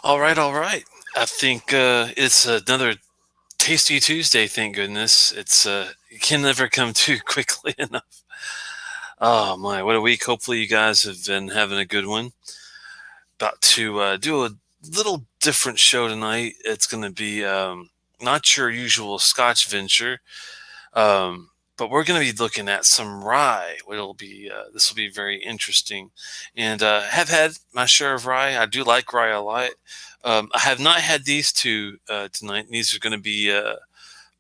All right, all right. I think it's another tasty Tuesday. Thank goodness. It can never come too quickly enough. Oh my, what a week! Hopefully, you guys have been having a good one. About to do a little different show tonight. It's going to be not your usual Scotch venture, um, but we're going to be looking at some rye. It'll be this will be very interesting, and have had my share of rye. I do like rye a lot. I have not had these two tonight. These are going to be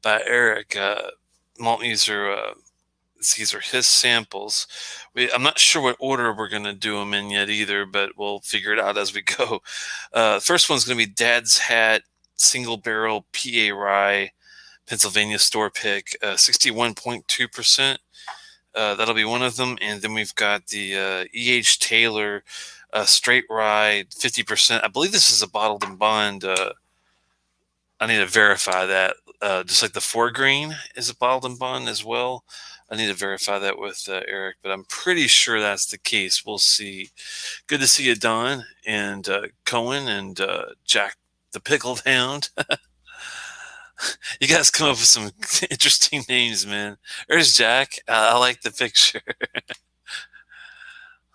by Eric Malt Muser. These are his samples. I'm not sure what order we're going to do them in yet either, but we'll figure it out as we go. First one's going to be Dad's Hat Single Barrel PA Rye Pennsylvania store pick, 61.2%. That'll be one of them. And then we've got the EH Taylor Straight Rye, 50%. I believe this is a bottled and bond. I need to verify that. Just like the Four Green is a bottled and bond as well. I need to verify that with Eric, but I'm pretty sure that's the case. We'll see. Good to see you, Don, and Cohen, and Jack the Pickled Hound. You guys come up with some interesting names, man. There's Jack. I like the picture.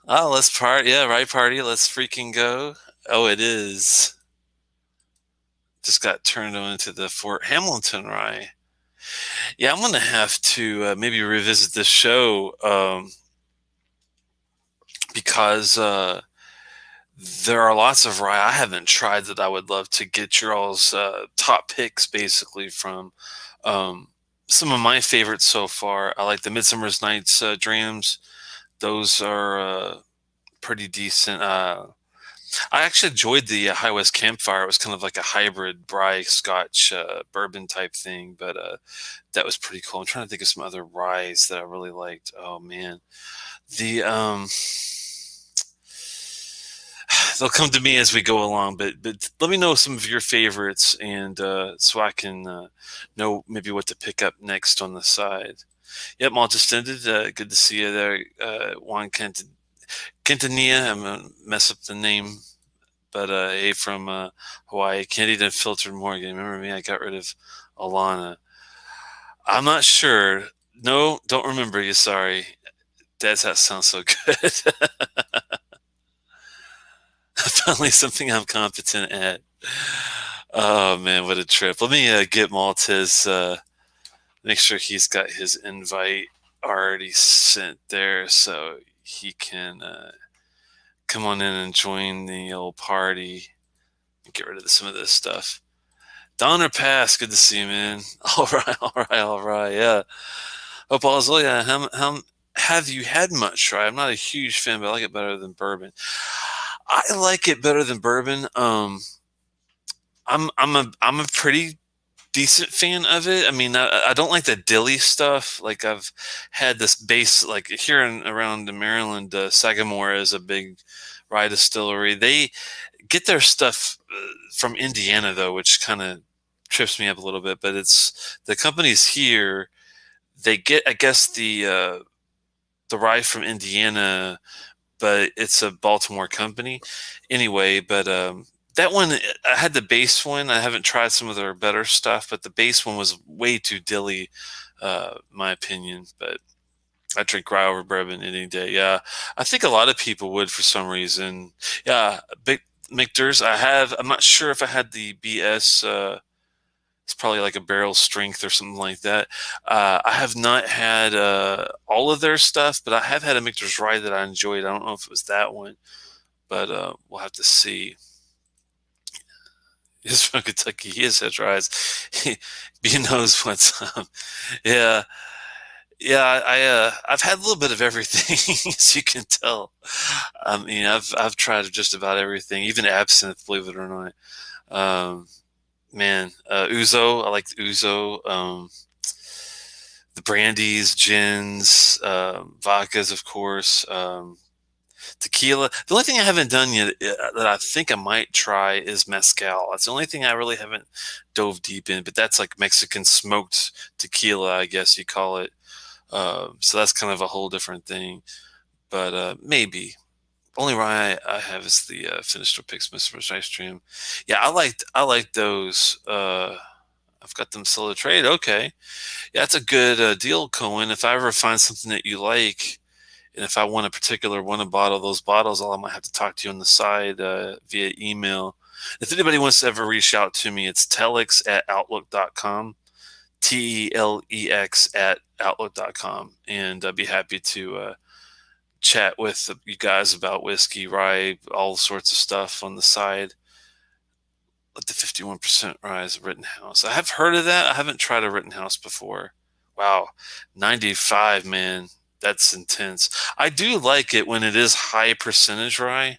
Oh, let's party. Yeah, right, party. Let's freaking go. Oh, it is. Just got turned on into the Fort Hamilton rye. Yeah, I'm going to have to maybe revisit this show because there are lots of rye I haven't tried that I would love to get your all's top picks basically from. Um, some of my favorites so far, I like the Midsummer's Night's drams. Those are pretty decent. I actually enjoyed the High West Campfire. It was kind of like a hybrid rye Scotch bourbon type thing, but that was pretty cool. I'm trying to think of some other ryes that I really liked. Oh man, the they'll come to me as we go along, but let me know some of your favorites, and so I can know maybe what to pick up next on the side. Yep, Malt just ended. Good to see you there, Juan Quintanilla. I'm gonna mess up the name, but hey, from Hawaii, Canadian Filtered Morgan. Remember me? I got rid of Alana. I'm not sure. No, don't remember you. Sorry. Dad's hat sounds so good. Finally, something I'm competent at. Oh man, what a trip! Let me get Maltez. Make sure he's got his invite already sent there, so he can come on in and join the old party. Get rid of some of this stuff. Donner Pass, good to see you, man. All right, all right, all right. Yeah. Hope all's well. Yeah. How have you had much rye? I'm not a huge fan, but I like it better than bourbon. I like it better than bourbon. I'm a pretty decent fan of it. I mean, I don't like the dilly stuff. Like I've had this base, like here around Maryland, Sagamore is a big rye distillery. They get their stuff from Indiana though, which kind of trips me up a little bit. But it's the companies here. They get, I guess, the rye from Indiana, but it's a Baltimore company anyway. But that one, I had the base one. I haven't tried some of their better stuff, but the base one was way too dilly, my opinion. But I drink rye over bourbon any day. Yeah, I think a lot of people would for some reason. Yeah, big Michter's. I have. I'm not sure if I had the BS. It's probably like a barrel strength or something like that. I have not had all of their stuff, but I have had a Michter's rye that I enjoyed. I don't know if it was that one, but we'll have to see. He's from Kentucky. He has had ryes. He knows what's up. Yeah. Yeah, I've had a little bit of everything, as you can tell. I mean, I've tried just about everything, even absinthe, believe it or not. Um, man, Ouzo, I like the Ouzo. The brandies, gins, vodkas, of course. Tequila. The only thing I haven't done yet that I think I might try is mezcal. That's the only thing I really haven't dove deep in, but that's like Mexican smoked tequila, I guess you call it. So that's kind of a whole different thing, but maybe. Only rye I have is the finished or picks Mr. Ice Cream. Yeah, I like those. I've got them solo trade. Okay, yeah, that's a good deal, Cohen. If I ever find something that you like, and if I want a particular one to bottle those bottles, I might have to talk to you on the side via email. If anybody wants to ever reach out to me, it's telex at outlook.com, TELEX at outlook.com, and I'd be happy to chat with you guys about whiskey, rye, all sorts of stuff on the side. Let the 51% rise Rittenhouse. I have heard of that. I haven't tried a Rittenhouse before. Wow, 95, man. That's intense. I do like it when it is high percentage rye.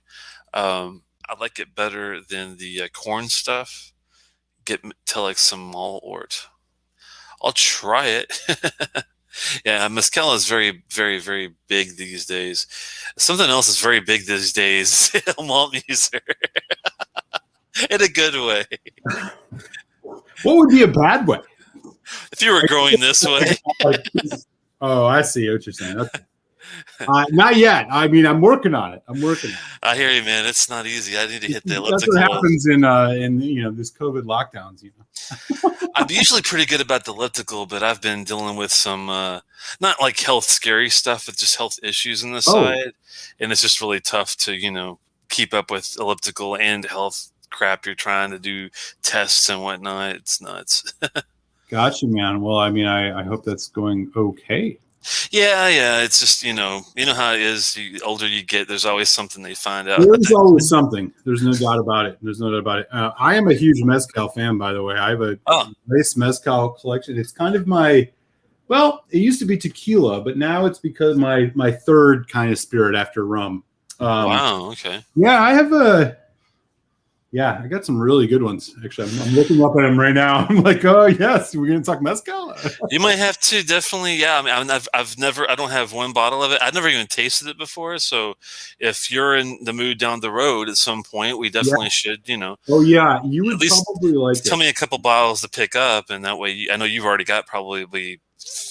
I like it better than the corn stuff. Get Telex some Malt. I'll try it. Yeah, mezcal is very, very, very big these days. Something else is very big these days. Malt Muser. In a good way. What would be a bad way? If you were growing this way. Oh, I see what you're saying. Okay. Not yet. I mean, I'm working on it. I hear you, man. It's not easy. I need to hit the elliptical. That's what happens in this COVID lockdowns. I'm usually pretty good about the elliptical, but I've been dealing with some not like health scary stuff, but just health issues on the side, and it's just really tough to keep up with elliptical and health crap. You're trying to do tests and whatnot. It's nuts. Gotcha, man. Well, I mean, I hope that's going okay. Yeah. It's just you know how it is. The older you get, there's always something they find out. There's always something. There's no doubt about it. I am a huge mezcal fan, by the way. I have a nice mezcal collection. It's kind of it used to be tequila, but now it's because my third kind of spirit after rum. Wow. Okay. Yeah, I got some really good ones. Actually, I'm looking up at them right now. I'm like, oh yes, we're gonna talk mezcal. You might have to definitely. Yeah, I mean, I don't have one bottle of it. I've never even tasted it before. So, if you're in the mood down the road at some point, we definitely should. Oh yeah, you would probably like. Tell me a couple bottles to pick up, and that way, I know you've already got probably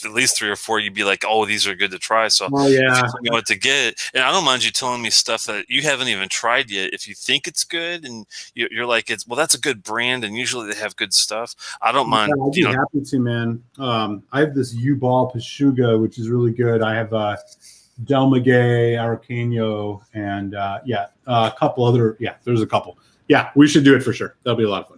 at least 3 or 4. You'd be like, oh, these are good to try. So if you tell me what to get, and I don't mind you telling me stuff that you haven't even tried yet. If you think it's good and you're like, that's a good brand, and usually they have good stuff. I don't mind. I'd be happy to, man. I have this U-Ball Pashuga, which is really good. I have Del Maguey, Arqueño, and a couple other. Yeah, there's a couple. Yeah, we should do it for sure. That'll be a lot of fun.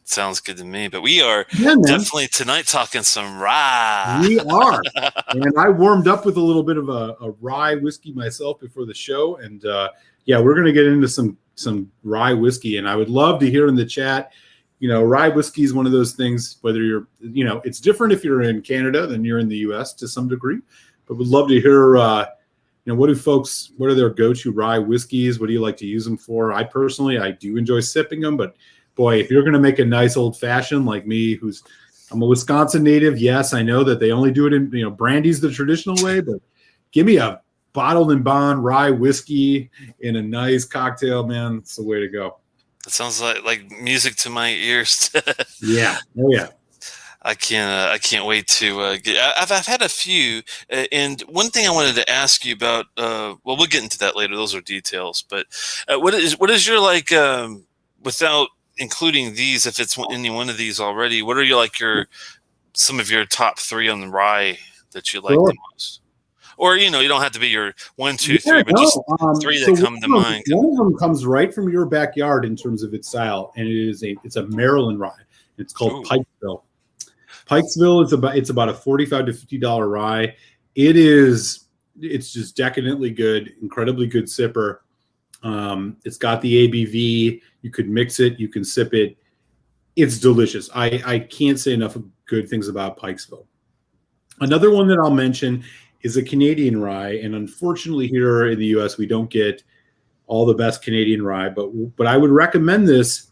Sounds good to me. But we are definitely tonight talking some rye. We are. And I warmed up with a little bit of a rye whiskey myself before the show. And we're going to get into some rye whiskey. And I would love to hear in the chat, rye whiskey is one of those things, whether you're, it's different if you're in Canada than you're in the US to some degree. But we'd love to hear, what are their go-to rye whiskeys? What do you like to use them for? I do enjoy sipping them, but boy, if you're going to make a nice old fashioned like me, I'm a Wisconsin native. Yes, I know that they only do it in, brandy's the traditional way, but give me a bottled and bond rye whiskey in a nice cocktail, man. It's the way to go. It sounds like music to my ears. Yeah. Oh yeah. I can't wait to get. I've had a few, and one thing I wanted to ask you about. We'll get into that later. Those are details. But what is your without including these, if it's any one of these already, what are some of your top 3 on the rye that you like the most? Or you don't have to be your 1, 2, 3, but just 3 that come to mind. One of them comes right from your backyard in terms of its style, and it's a Maryland rye. It's called Pikesville. Pikesville it's about a $45 to $50 rye. It's just decadently good, incredibly good sipper. It's got the ABV. You could mix it. You can sip it. It's delicious. I can't say enough good things about Pikesville. Another one that I'll mention is a Canadian rye. And unfortunately here in the US, we don't get all the best Canadian rye, but I would recommend this.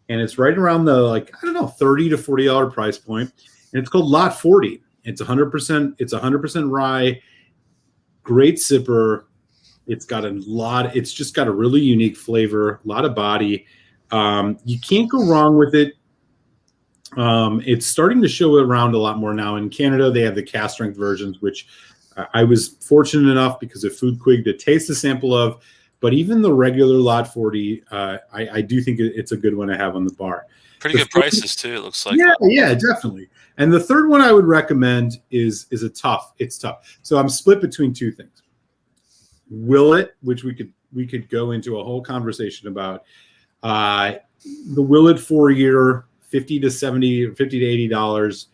And it's right around the, $30 to $40 price point. And it's called Lot 40. It's 100% rye, great sipper. It's just got a really unique flavor, a lot of body. You can't go wrong with it. It's starting to show around a lot more now. In Canada, they have the cast strength versions, which I was fortunate enough because of Food Quig to taste a sample of. But even the regular Lot 40, I do think it's a good one to have on the bar. Pretty good prices too, it looks like. Yeah, definitely. And the third one I would recommend is it's tough. So I'm split between two things. Willet, which we could go into a whole conversation about. The Willet 4-year, $50 to $70, $50 to $80.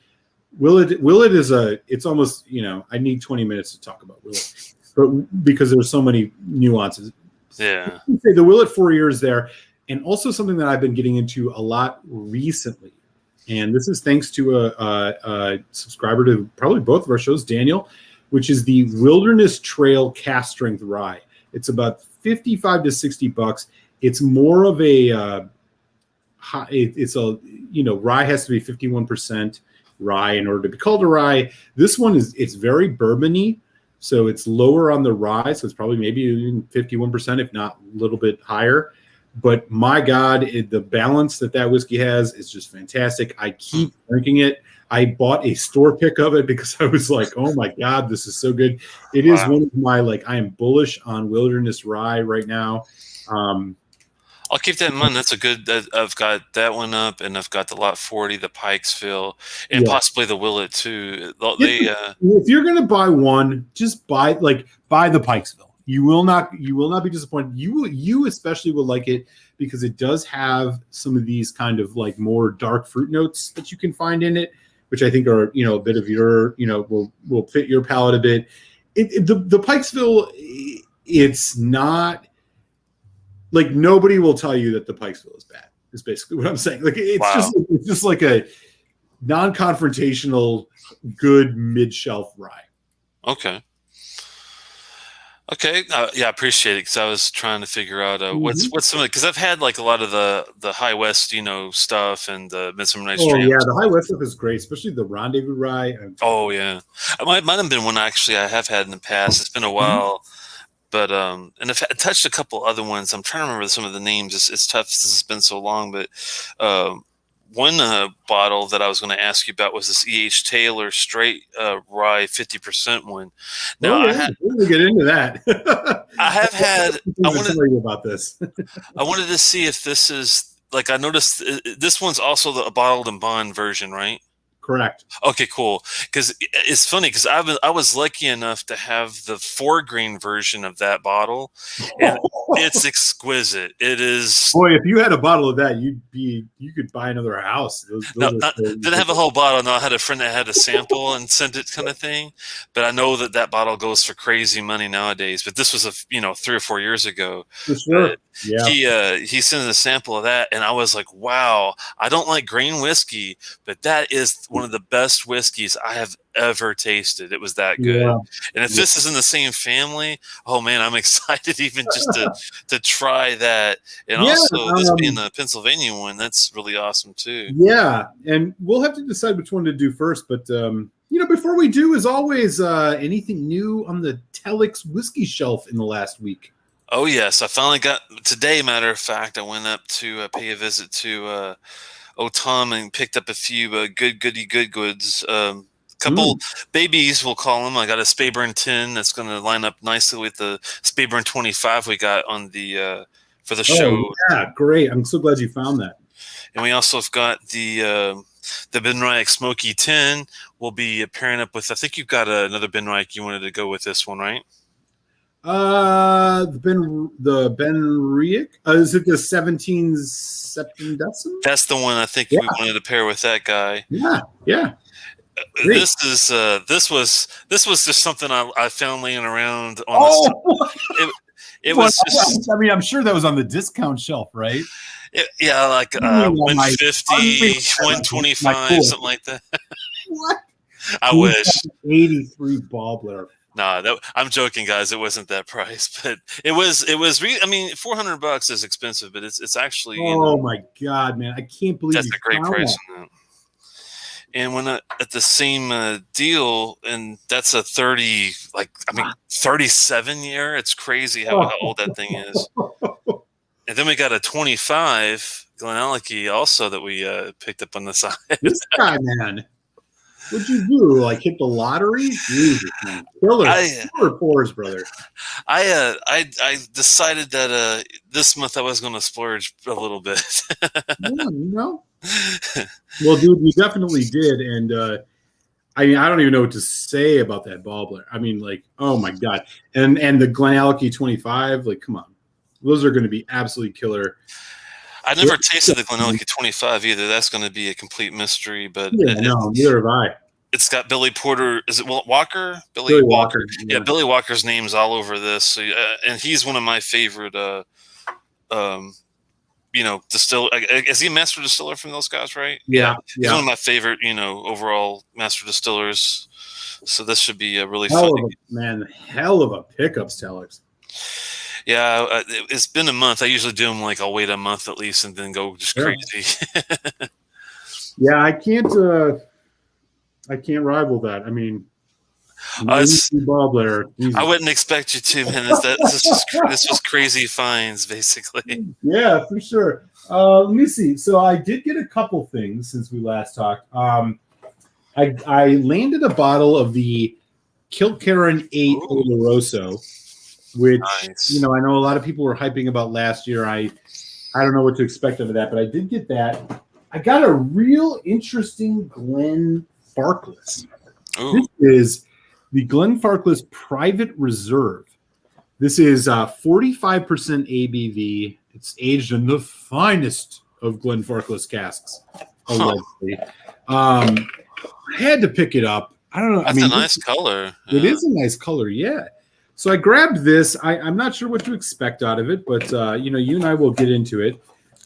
Willet is it's almost, I need 20 minutes to talk about Willet, but because there's so many nuances. Yeah. The Willet 4 years there. And also something that I've been getting into a lot recently. And this is thanks to a subscriber to probably both of our shows, Daniel, which is the Wilderness Trail Cast Strength Rye. It's about $55 to $60. It's more of a rye has to be 51% rye in order to be called a rye. This one it's very bourbony, so it's lower on the rye, so it's probably maybe even 51%, if not a little bit higher. But my God, the balance that whiskey has is just fantastic. I keep drinking it. I bought a store pick of it because I was like, oh my God, this is so good. It is one of my, I am bullish on Wilderness Rye right now. I'll keep that in mind. That's a good. I've got that one up, and I've got the Lot 40, the Pikesville, and possibly the Willet too. If you're gonna buy one, just buy the Pikesville. You will not be disappointed. You especially will like it because it does have some of these kind of more dark fruit notes that you can find in it, which I think are a bit of your will fit your palate a bit. The Pikesville, it's not nobody will tell you that the Pikesville is bad. Is basically what I'm saying. It's just like a non-confrontational, good mid-shelf rye. Okay. I appreciate it because I was trying to figure out what's some of it, because I've had a lot of the High West stuff and the Midsummer Night's Dream. Yeah, the High West stuff is great, especially the Rendezvous Rye. Oh yeah, it might have been one actually I have had in the past. It's been a while, but and I've touched a couple other ones. I'm trying to remember some of the names. It's tough since it's been so long, but one bottle that I was going to ask you about was this EH Taylor Straight Rye 50% one. Now we'll get into that. I have had. I want to tell you about this. I wanted to see if this is I noticed this one's also a bottled and bond version, right? Correct. Okay, cool. Because it's funny because I was lucky enough to have the 4-grain version of that bottle, and it's exquisite. It is. Boy, if you had a bottle of that, you could buy another house. Didn't have a whole bottle. No, I had a friend that had a sample and sent it, kind of thing. But I know that bottle goes for crazy money nowadays. But this was 3 or 4 years ago. For sure. He sent a sample of that, and I was like, wow. I don't like grain whiskey, but that is one of the best whiskeys I have ever tasted. It was that good. Yeah. And if this is in the same family, oh man, I'm excited even just to try that. And also this being the Pennsylvania one, that's really awesome too. Yeah. And we'll have to decide which one to do first. But before we do, as always, anything new on the Telex whiskey shelf in the last week? Oh yes. I finally got today, matter of fact, I went up to pay a visit to Tom and picked up a few good goods. Couple babies, we'll call them. I got a Speyburn 10 that's going to line up nicely with the Speyburn 25 we got on the for the show. Yeah, great! I'm so glad you found that. And we also have got the Ben Rye Smoky 10. We'll be pairing up with. I think you've got another Ben Rye you wanted to go with this one, right? The Ben Riek. Is it the 17 Septendecim? That's the one I think we wanted to pair with that guy. Yeah. Great. This was just something I found laying around on it was just, I mean, I'm sure that was on the discount shelf, right? 150, 125, something like that. What? I wish. 83 Bobler. No, I'm joking, guys. It wasn't that price, but it was. $400 is expensive, but it's actually. Oh my God, man! I can't believe that's a great price on that. And when at the same deal, and that's a 37 year. It's crazy how old that thing is. And then we got a 25 Glenallachie also that we picked up on the side. This guy, man. What'd you do? Like hit the lottery? Jesus, man. Killer pours, brother. I decided that this month I was going to splurge a little bit. Yeah, Well, dude, you definitely did, and I mean, I don't even know what to say about that ball. I mean, like, oh my god, and the Glenallachie 25, like, come on, those are going to be absolutely killer. I never tasted the Glenallachie 25 either. That's going to be a complete mystery, but neither have I. It's got Billy Porter. Is it Walker? Billy Walker. Yeah, Billy Walker's name's all over this. So, and he's one of my favorite, distill. Is he a master distiller from those guys, right? Yeah. He's one of my favorite, overall master distillers. So this should be a really fun. Hell of a pickups, Telex. Yeah, it's been a month. I usually do them I'll wait a month at least and then go just crazy. Yeah, I can't rival that. I mean, ball player. I wouldn't expect you to, man. This was crazy finds, basically. Yeah, for sure. Let me see. So I did get a couple things since we last talked. I landed a bottle of the Kilkerran 8 Oloroso, which I know a lot of people were hyping about last year. I don't know what to expect out of that, but I did get that. I got a real interesting Glenfarclas. This is the Glenfarclas Private Reserve. This is 45% ABV. It's aged in the finest of Glenfarclas casks, allegedly. I had to pick it up. I don't know. That's a nice color. It is a nice color, yeah. So I grabbed this. I'm not sure what to expect out of it, but you and I will get into it.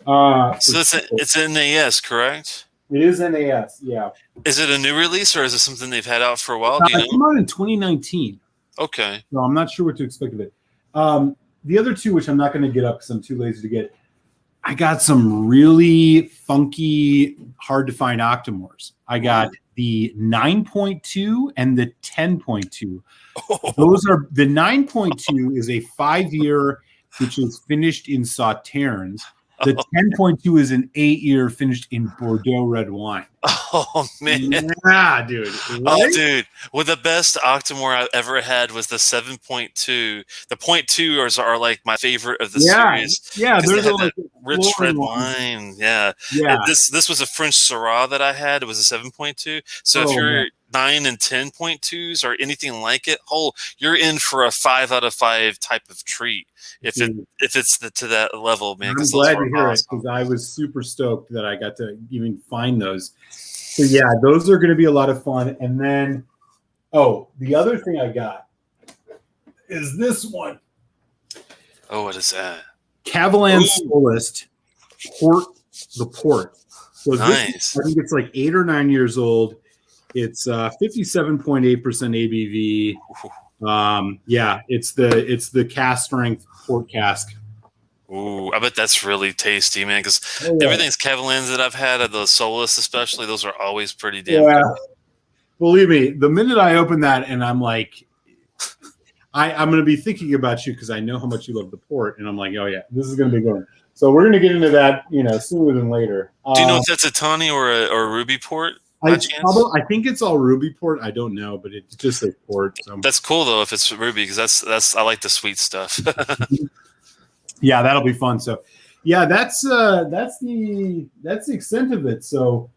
So it's NAS, correct? It is NAS, yeah. Is it a new release or is it something they've had out for a while? It came out in 2019. Okay. So I'm not sure what to expect of it. The other two, which I'm not going to get up because I'm too lazy to get, I got some really funky, hard to find Octomores. I got the 9.2 and the 10.2. Those are the 9.2 is a 5-year, which is finished in Sauternes. The 10.2 is an 8-year finished in Bordeaux red wine. Oh, man. Yeah, dude. Right? Oh, dude. Well, the best Octomore I've ever had was the 7.2. The 0.2 are my favorite of the series. Yeah, they're that rich red wine. Yeah. This was a French Syrah that I had. It was a 7.2. So if you're 9 and 10.2s or anything like it, you're in for a 5 out of 5 type of treat. If it's to that level, man. I'm glad to hear it because I was super stoked that I got to even find those. So yeah, those are going to be a lot of fun. And then, the other thing I got is this one. Oh, what is that? Cavalan Solist Port. So nice. I think it's 8 or 9 years old. It's 57.8% ABV. It's the cask strength port cask. Ooh, I bet that's really tasty, man. Because everything's Cavalans that I've had, the Solus especially, those are always pretty damn good. Believe me, the minute I open that and I'm like, I'm going to be thinking about you because I know how much you love the port, and I'm like, oh yeah, this is going to be good. So we're going to get into that, sooner than later. Do you know if that's a tawny or a ruby port? I think it's all ruby port. I don't know, but it just says port. So. That's cool though if it's ruby because that's I like the sweet stuff. Yeah, that'll be fun. So, yeah, that's the extent of it. So,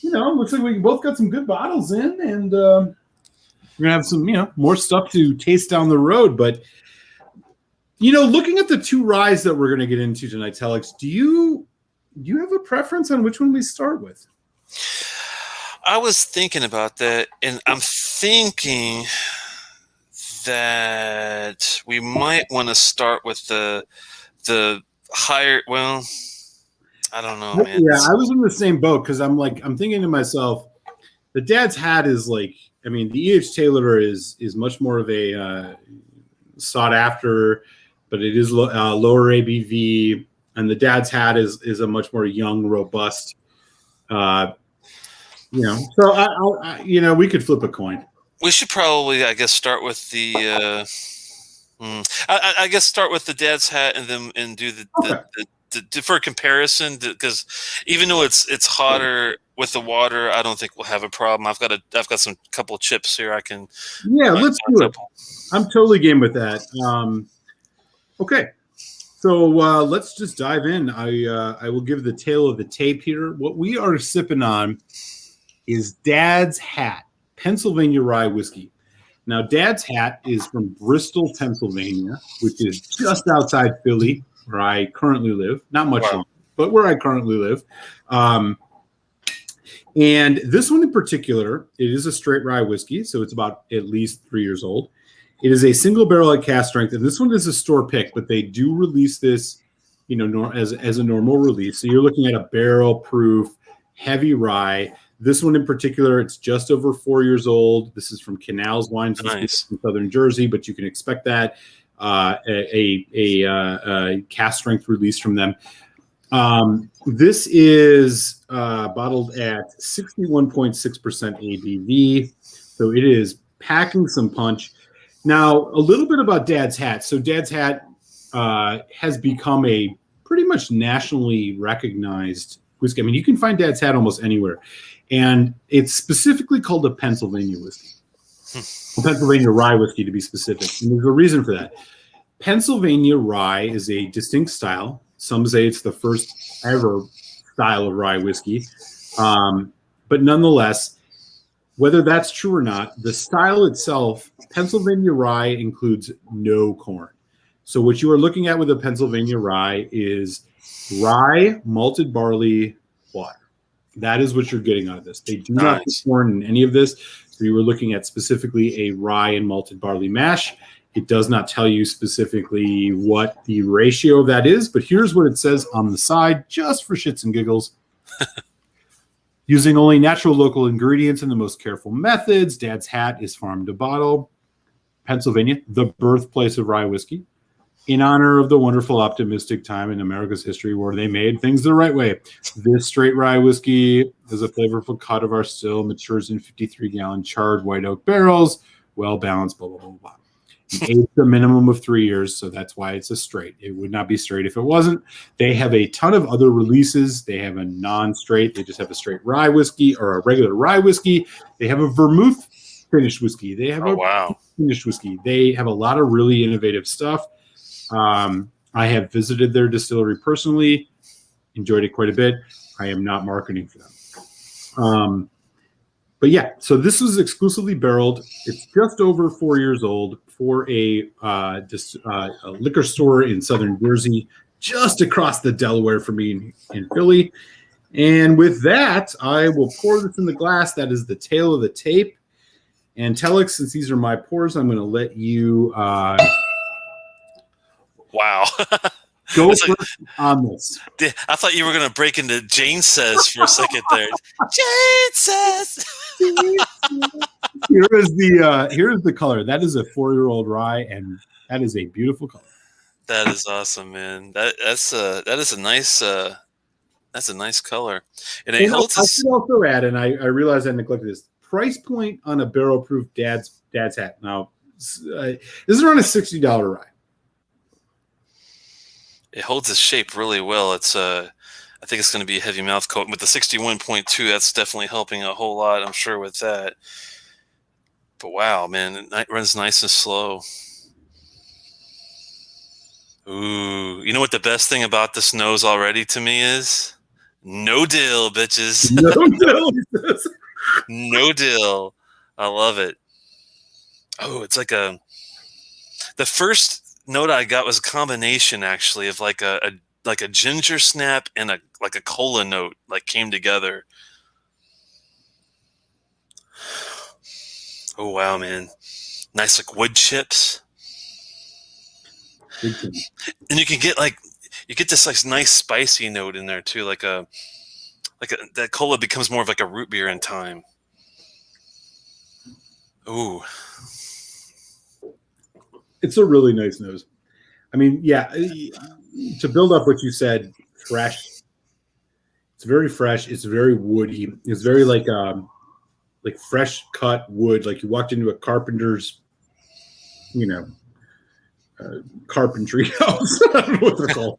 looks like we both got some good bottles in, and we're gonna have some more stuff to taste down the road. But looking at the two ryes that we're gonna get into tonight, Telex, do you have a preference on which one we start with? I was thinking about that, and I'm thinking that we might want to start with the higher. Well, I don't know, man. Yeah, I was in the same boat because I'm thinking to myself, the Dad's Hat is the EH Taylor is much more of a sought after, but it is lower ABV, and the Dad's Hat is a much more young, robust. So we could flip a coin. We should probably, I guess, start with the. I guess start with the Dad's Hat and do the for comparison, because even though it's hotter with the water, I don't think we'll have a problem. I've got some couple chips here. I can. Yeah, let's do it. I'm totally game with that. Okay, so let's just dive in. I will give the tale of the tape here. What we are sipping on is Dad's Hat Pennsylvania Rye Whiskey. Now, Dad's Hat is from Bristol, Pennsylvania, which is just outside Philly, where I currently live. Not much longer, but where I currently live. And this one in particular, it is a straight rye whiskey, so it's about at least 3 years old. It is a single barrel at cask strength, and this one is a store pick, but they do release this, as a normal release. So you're looking at a barrel proof, heavy rye. This one in particular, it's just over 4 years old. This is from Canals Wines in Southern Jersey, but you can expect that a cask strength release from them. This is bottled at 61.6% ABV, so it is packing some punch. Now, a little bit about Dad's Hat. So Dad's Hat has become a pretty much nationally recognized whiskey. I mean, you can find Dad's Hat almost anywhere. And it's specifically called a Pennsylvania whiskey. A Pennsylvania rye whiskey, to be specific. And there's a reason for that. Pennsylvania rye is a distinct style. Some say it's the first ever style of rye whiskey. But nonetheless, whether that's true or not, the style itself, Pennsylvania rye includes no corn. So what you are looking at with a Pennsylvania rye is rye, malted barley, water. That is what you're getting out of this. They do not put corn in any of this. So you were looking at specifically a rye and malted barley mash. It does not tell you specifically what the ratio of that is, but here's what it says on the side, just for shits and giggles. Using only natural local ingredients and the most careful methods, Dad's Hat is farm to bottle. Pennsylvania, the birthplace of rye whiskey, in honor of the wonderful, optimistic time in America's history where they made things the right way. This straight rye whiskey is a flavorful cut of our still, matures in 53-gallon charred white oak barrels, well-balanced, blah, blah, blah, blah. Aged a minimum of 3 years, so that's why it's a straight. It would not be straight if it wasn't. They have a ton of other releases. They have a non-straight. They just have a straight rye whiskey or a regular rye whiskey. They have a vermouth finished whiskey. They have finished whiskey. They have a lot of really innovative stuff. I have visited their distillery personally, enjoyed it quite a bit. I am not marketing for them. But yeah, so this is exclusively barreled. It's just over 4 years old for a liquor store in Southern Jersey, just across the Delaware from me in Philly. And with that, I will pour this in the glass. That is the tale of the tape. And Telex, since these are my pours, I'm going to let you wow. go first on this. I thought you were going to break into Jane Says for a second there. Jane Says. Here is the color. That is a 4-year-old rye, and that is a beautiful color. That is awesome, man. That is a nice color. And it holds. I should also add, and I realize I neglected this, price point on a barrel proof Dad's Hat. Now, this is around a $60 rye. It holds its shape really well. It's I think it's going to be a heavy mouth coat. With the 61.2, that's definitely helping a whole lot, I'm sure, with that. But wow, man, it runs nice and slow. Ooh, you know what the best thing about this nose already to me is? No dill, bitches. No dill. No dill. I love it. Oh, it's like the first note I got was a combination actually of like a ginger snap and a cola note came together. Oh wow, man. Nice wood chips. And you can get this nice spicy note in there too, that cola becomes more of a root beer in time. Ooh. It's a really nice nose. I mean, yeah, to build up what you said, fresh. It's very fresh. It's very woody. It's very like fresh cut wood. Like you walked into a carpenter's, carpentry house. I don't know what they're called.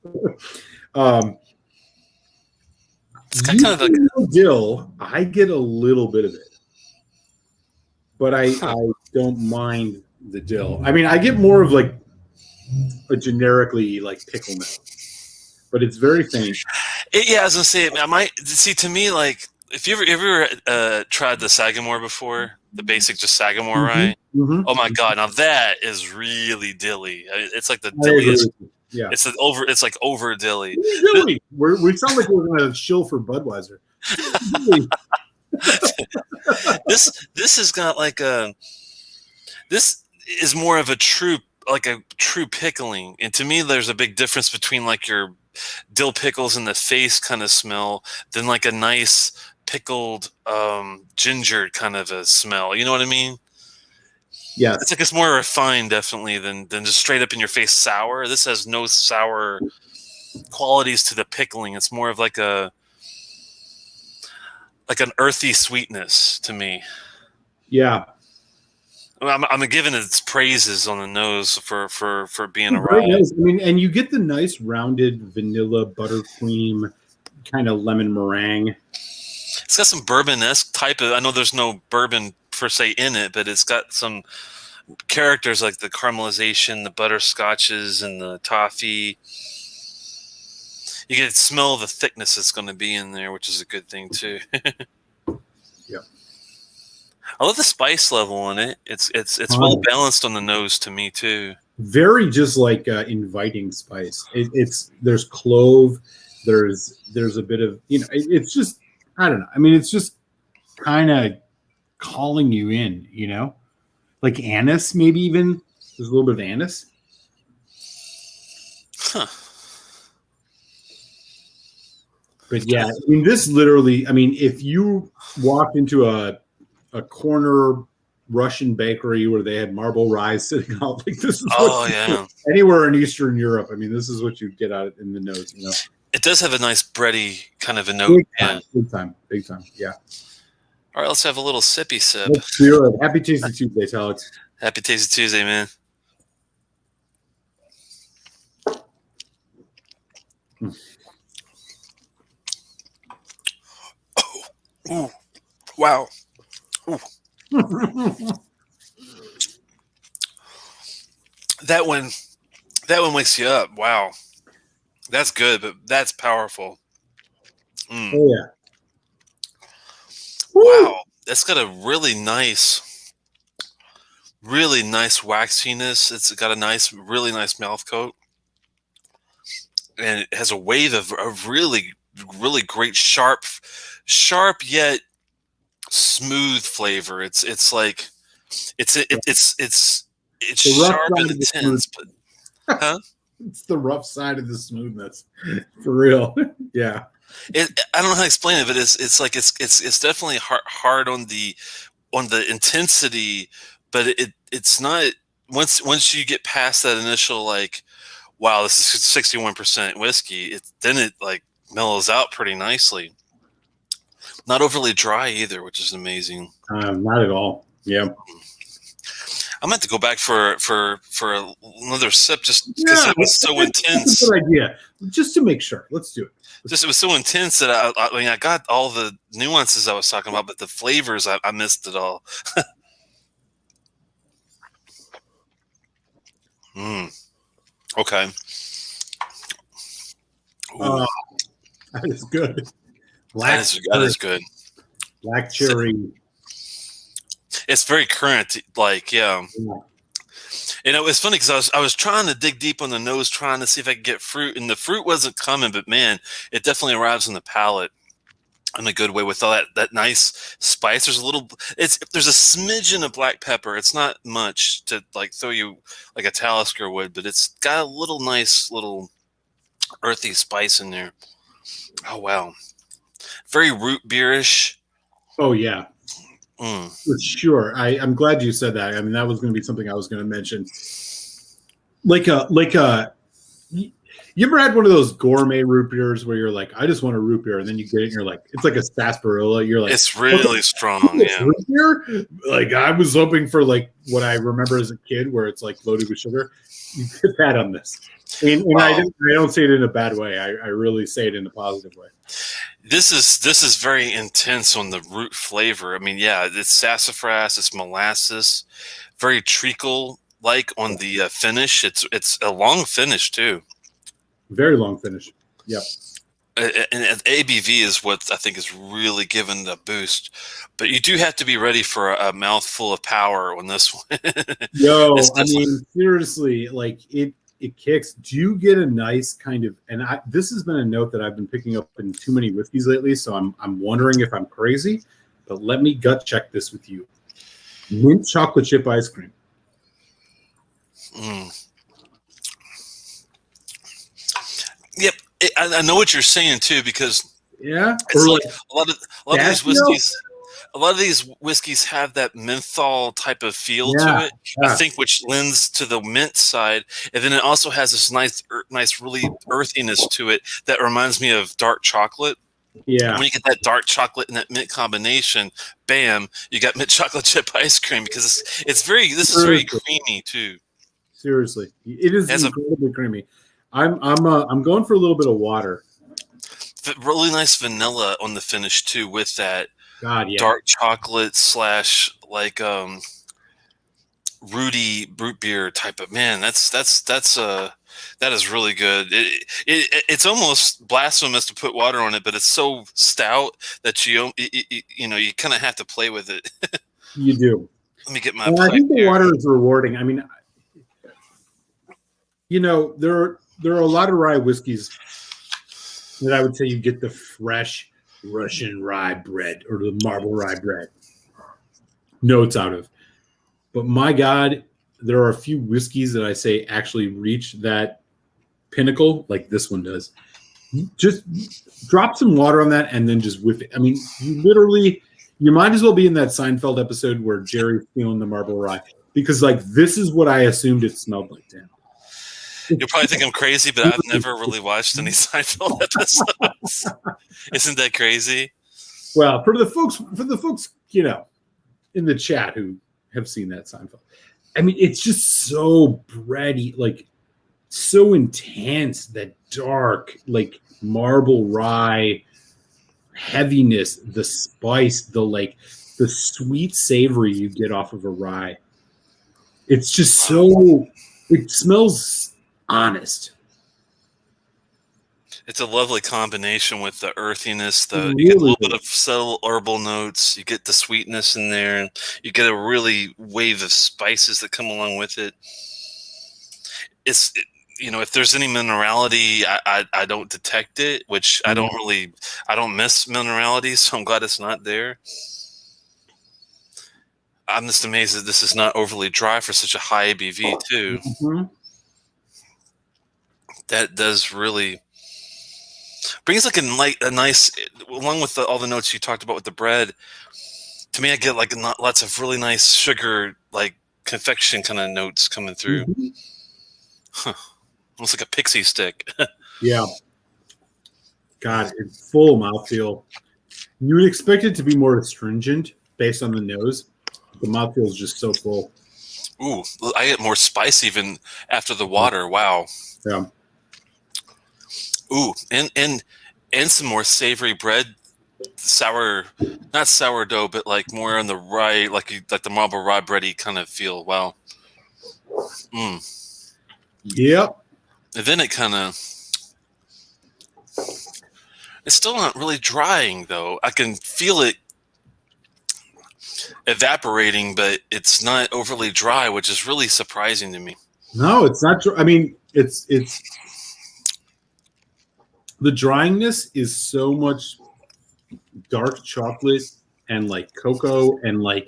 It's got kind of like dill. I get a little bit of it, but I don't mind the dill. I mean, I get more of like a generically like pickle note, but it's very faint. Yeah, I was gonna say, I might see. To me, like if you ever tried the Sagamore before, the basic just Sagamore rye. Mm-hmm. Oh my god! Now that is really dilly. It's like the dilliest. Yeah, it's It's like over dilly. Dilly. We sound like we're gonna shill for Budweiser. This has got like a. This is more of a true pickling, and to me, there's a big difference between like your dill pickles in the face kind of smell than like a nice pickled ginger kind of a smell. You know what I mean? Yeah, it's like it's more refined definitely than just straight up in your face sour. This has no sour qualities to the pickling. It's more of like an earthy sweetness to me. Yeah, I'm giving its praises on the nose for being a rye. Nice. I mean, and you get the nice rounded vanilla buttercream kind of lemon meringue. It's got some bourbon-esque type of. I know there's no bourbon per se in it, but it's got some characters like the caramelization, the butterscotches, and the toffee. You can smell the thickness that's going to be in there, which is a good thing too. Yeah, I love the spice level on it. It's well balanced on the nose to me too. Very just like inviting spice. There's clove. There's a bit of it's just I don't know. I mean, it's just kind of calling you in, like anise, maybe even there's a little bit of anise. Huh. But yeah, I mean, this literally, I mean, if you walked into a corner Russian bakery where they had marble rye sitting out, like this is anywhere in Eastern Europe. I mean, this is what you get out in the nose, It does have a nice bready kind of a note. Big time. Yeah. All right, let's have a little sippy sip. Let's do it. Happy Tasty Tuesday, Telex. Happy Tasty Tuesday, man. Oh, ooh, wow. Ooh. That one wakes you up. Wow. That's good, but that's powerful. Oh, yeah. Wow. That's got a really nice waxiness. It's got a really nice mouth coat. And it has a wave of really, really great sharp yet smooth flavor. It's like it's sharp and intense, but huh? It's the rough side of the smoothness, for real. Yeah. I don't know how to explain it, but it's definitely hard on the intensity, but it's not once you get past that initial like, wow, this is 61% whiskey. Then it like mellows out pretty nicely. Not overly dry either, which is amazing. Not at all. Yeah. I meant to go back for another sip just because it was so intense. That's a good idea. Just to make sure. Let's do it. It was so intense that I mean, I got all the nuances I was talking about, but the flavors, I missed it all. Okay. That is good. That is good. Black cherry. It's very current, like, yeah. It's funny because I was trying to dig deep on the nose, trying to see if I could get fruit, and the fruit wasn't coming, but man, it definitely arrives on the palate in a good way with all that nice spice. There's a smidgen of black pepper. It's not much to like throw you like a Talisker would, but it's got a nice little earthy spice in there. Oh wow, very root beerish. Oh yeah. For sure. I'm glad you said that. I mean, that was going to be something I was going to mention. You ever had one of those gourmet root beers where you're like, I just want a root beer, and then you get it and you're like, it's like a sarsaparilla. You're like, it's really strong. Yeah. Root beer? Like I was hoping for like what I remember as a kid, where it's like loaded with sugar. You get that on this, and I don't say it in a bad way. I really say it in a positive way. This is very intense on the root flavor. I mean, yeah, it's sassafras, it's molasses, very treacle like on the finish. It's a long finish too. Very long finish. Yep. And ABV is what I think is really giving the boost. But you do have to be ready for a mouthful of power on this one. Yo, I mean, seriously, like it kicks. Do you get a nice kind of, and this has been a note that I've been picking up in too many whiskeys lately, so I'm wondering if I'm crazy, but let me gut check this with you. Mint chocolate chip ice cream. Yep, I know what you're saying too, because it's or like a lot of these whiskeys. A lot of these whiskeys have that menthol type of feel to it. I think, which lends to the mint side, and then it also has this nice, really earthiness to it that reminds me of dark chocolate. Yeah. When you get that dark chocolate and that mint combination, bam, you got mint chocolate chip ice cream, because it's very creamy too. Seriously, it is incredibly creamy. I'm going for a little bit of water. Really nice vanilla on the finish too, with that dark chocolate / like Rudy root beer type of, man. That is really good. It's almost blasphemous to put water on it, but it's so stout that you kind of have to play with it. You do. Let me get my. I think the water is rewarding. I mean, there are a lot of rye whiskeys that I would say you get the fresh Russian rye bread or the marble rye bread notes out of. But my God, there are a few whiskeys that I say actually reach that pinnacle like this one does. Just drop some water on that and then just whiff it. I mean, you might as well be in that Seinfeld episode where Jerry's feeling the marble rye, because like this is what I assumed it smelled like to him. You'll probably think I'm crazy, but I've never really watched any Seinfeld episodes. Isn't that crazy? Well, for the folks, in the chat who have seen that Seinfeld, I mean, it's just so bready, like so intense, that dark, like marble rye heaviness, the spice, the sweet savory you get off of a rye. It's just it smells honest. It's a lovely combination with the earthiness. You really get a little bit of subtle herbal notes. You get the sweetness in there, and you get a really wave of spices that come along with it. If there's any minerality, I don't detect it, which I don't miss minerality, so I'm glad it's not there. I'm just amazed that this is not overly dry for such a high ABV too. Mm-hmm. That does really brings like a nice, along with all the notes you talked about with the bread. To me, I get like lots of really nice sugar, like confection kind of notes coming through. Mm-hmm. Almost like a pixie stick. Yeah. God, it's full of mouthfeel. You would expect it to be more astringent based on the nose. The mouthfeel is just so full. Ooh, I get more spice even after the water. Wow. Yeah. Ooh, and some more savory bread, not sourdough, but like more on the rye, like the marble rye bready kind of feel. Wow. Yep. And then it kind of, it's still not really drying though. I can feel it evaporating, but it's not overly dry, which is really surprising to me. No, it's not. I mean, it's the dryingness is so much dark chocolate and like cocoa and like